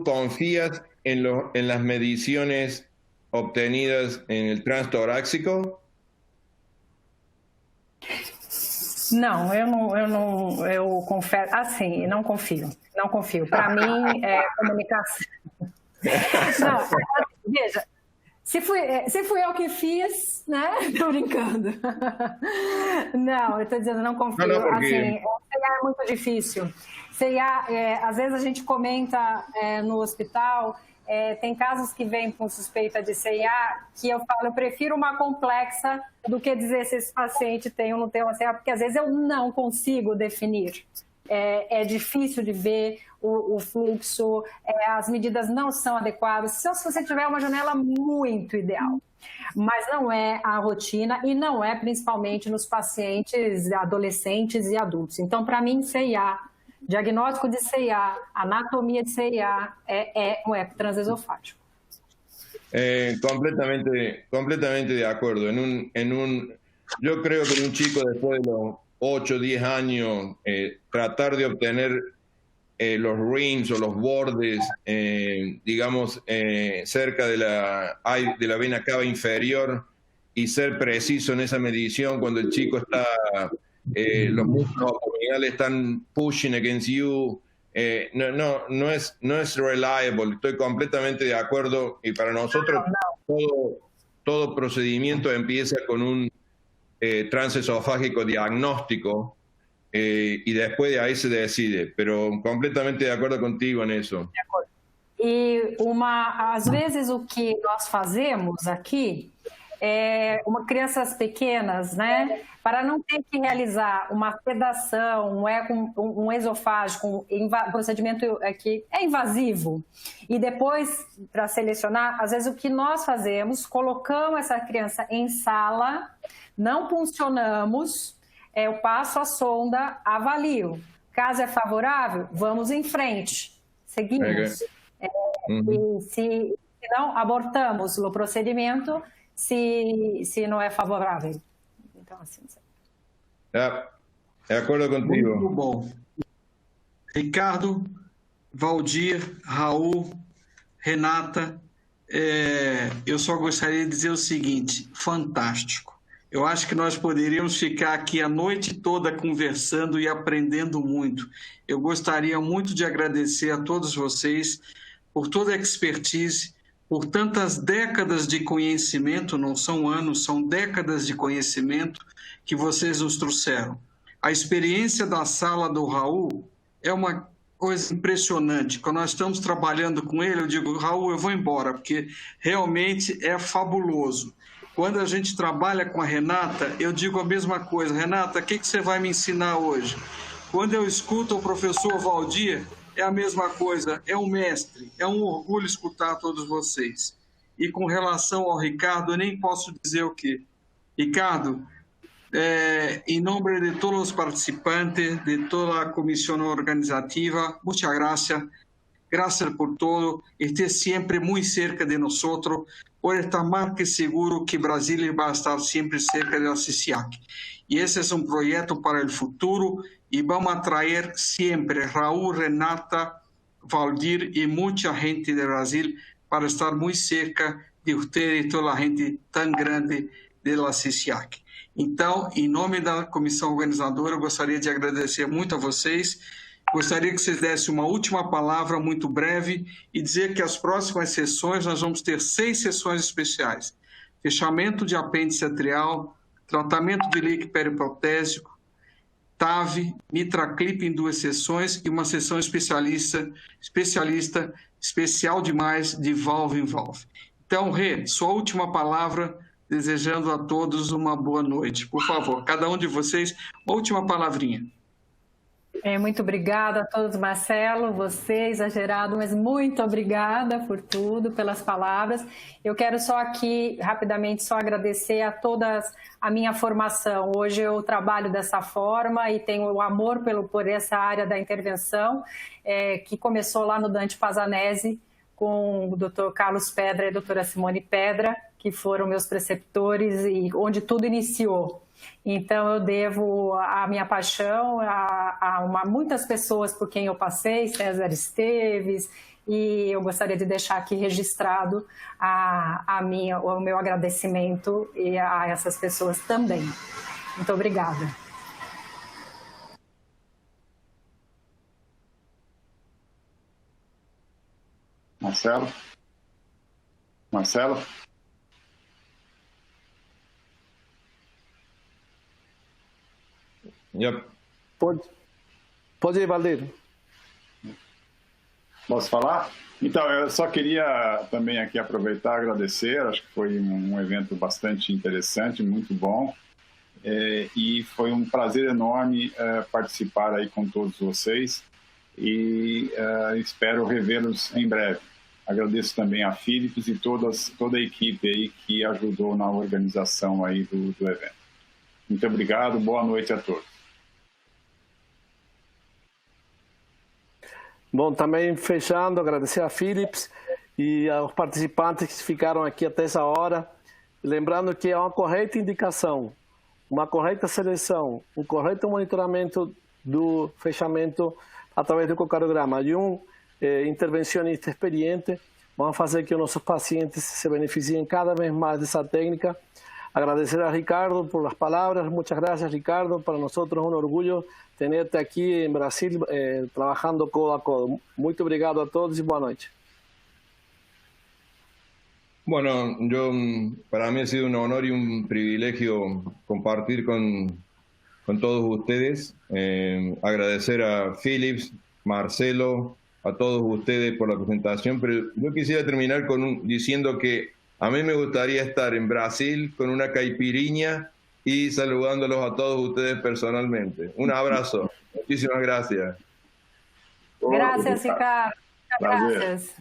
confías en las mediciones obtenidas en el transtorácico? Não, eu confesso, assim, não confio. Para mim, é comunicação. Não, veja, se fui eu que fiz, né? Tô brincando. Não, eu tô dizendo, não confio. Não, porque... Assim, CIA é muito difícil. CIA, às vezes a gente comenta no hospital. Tem casos que vêm com suspeita de CIA que eu falo, eu prefiro uma complexa do que dizer se esse paciente tem ou não tem uma CIA, porque às vezes eu não consigo definir. É difícil de ver o fluxo, as medidas não são adequadas, só se você tiver uma janela muito ideal. Mas não é a rotina e não é principalmente nos pacientes adolescentes e adultos. Então, para mim, CIA... Diagnóstico de CIA, anatomia de CIA um eco transesofágico. Completamente de acuerdo. Yo creo que en un chico después de los 8 o 10 años, tratar de obtener los rims o los bordes, digamos, cerca de la vena cava inferior y ser preciso en esa medición cuando el chico está... los músculos abdominales están pushing against you, no es reliable. Estoy completamente de acuerdo, y para nosotros todo procedimiento empieza con un transesofágico diagnóstico y después de ahí se decide, pero completamente de acuerdo contigo en eso. E às vezes o que nós fazemos aqui crianças pequenas, né, para não ter que realizar uma sedação, um esofágico, procedimento que é invasivo, e depois, para selecionar, às vezes o que nós fazemos, colocamos essa criança em sala, não puncionamos, eu passo a sonda, avalio. Caso é favorável, vamos em frente, seguimos. E se não, abortamos o procedimento, se não é favorável. Então, assim... De acordo contigo. Muito bom. Ricardo, Valdir, Raul, Renata, eu só gostaria de dizer o seguinte, fantástico. Eu acho que nós poderíamos ficar aqui a noite toda conversando e aprendendo muito. Eu gostaria muito de agradecer a todos vocês por toda a expertise, por tantas décadas de conhecimento, não são anos, são décadas de conhecimento que vocês nos trouxeram. A experiência da sala do Raul é uma coisa impressionante. Quando nós estamos trabalhando com ele, eu digo, Raul, eu vou embora, porque realmente é fabuloso. Quando a gente trabalha com a Renata, eu digo a mesma coisa. Renata, o que você vai me ensinar hoje? Quando eu escuto o professor Valdir, é a mesma coisa, é um mestre, é um orgulho escutar todos vocês. E com relação ao Ricardo, eu nem posso dizer o quê. Ricardo, em nome de todos os participantes, de toda a comissão organizativa, muitas graças. Gracias por todo. Esté siempre muy cerca de nosotros. Por estar más que seguro que Brasil va a estar siempre cerca de la CICIAC. Y ese es un proyecto para el futuro y vamos a traer siempre Raúl, Renata, Valdir y mucha gente de Brasil para estar muy cerca de ustedes y toda la gente tan grande de la CICIAC. Então, em nome da comissão organizadora, eu gostaria de agradecer muito a vocês. Gostaria que vocês dessem uma última palavra muito breve e dizer que as próximas sessões nós vamos ter 6 sessões especiais. Fechamento de apêndice atrial, tratamento de líquido periprotésico, TAV, mitraclip em 2 sessões e uma sessão especial demais de valve em valve. Então, Rê, sua última palavra, desejando a todos uma boa noite. Por favor, cada um de vocês, uma última palavrinha. Muito obrigada a todos, Marcelo, você, exagerado, mas muito obrigada por tudo, pelas palavras. Eu quero só aqui, rapidamente, só agradecer a toda a minha formação. Hoje eu trabalho dessa forma e tenho o amor por essa área da intervenção, que começou lá no Dante Pazanese, com o Dr. Carlos Pedra e a doutora Simone Pedra, que foram meus preceptores e onde tudo iniciou. Então, eu devo a minha paixão a muitas pessoas por quem eu passei, César Esteves, e eu gostaria de deixar aqui registrado o meu agradecimento e a essas pessoas também. Muito obrigada. Marcelo? Yep. Pode ir, Valdir. Posso falar? Então, eu só queria também aqui aproveitar e agradecer, acho que foi um evento bastante interessante, muito bom, e foi um prazer enorme participar aí com todos vocês e espero revê-los em breve. Agradeço também a Philips e toda a equipe aí que ajudou na organização aí do evento. Muito obrigado, boa noite a todos. Bom, também fechando, agradecer a Philips e aos participantes que ficaram aqui até essa hora. Lembrando que é uma correta indicação, uma correta seleção, um correto monitoramento do fechamento através do ecocardiograma e um intervencionista experiente vão fazer que os nossos pacientes se beneficiem cada vez mais dessa técnica. Agradecer a Ricardo por las palabras. Muchas gracias, Ricardo. Para nosotros es un orgullo tenerte aquí en Brasil trabajando codo a codo. Muito obrigado a todos y buena noche. Bueno, para mí ha sido un honor y un privilegio compartir con todos ustedes. Agradecer a Philips, Marcelo, a todos ustedes por la presentación, pero yo quisiera terminar diciendo que a mí me gustaría estar en Brasil con una caipirinha y saludándolos a todos ustedes personalmente. Un abrazo. Muchísimas gracias. Gracias, Ricardo. Gracias.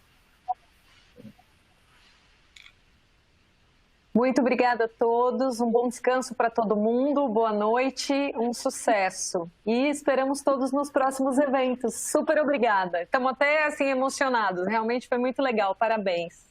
Muito obrigada a todos, um bom descanso para todo mundo, boa noite, um sucesso. E esperamos todos nos próximos eventos. Super obrigada. Estamos até assim emocionados, realmente foi muito legal, parabéns.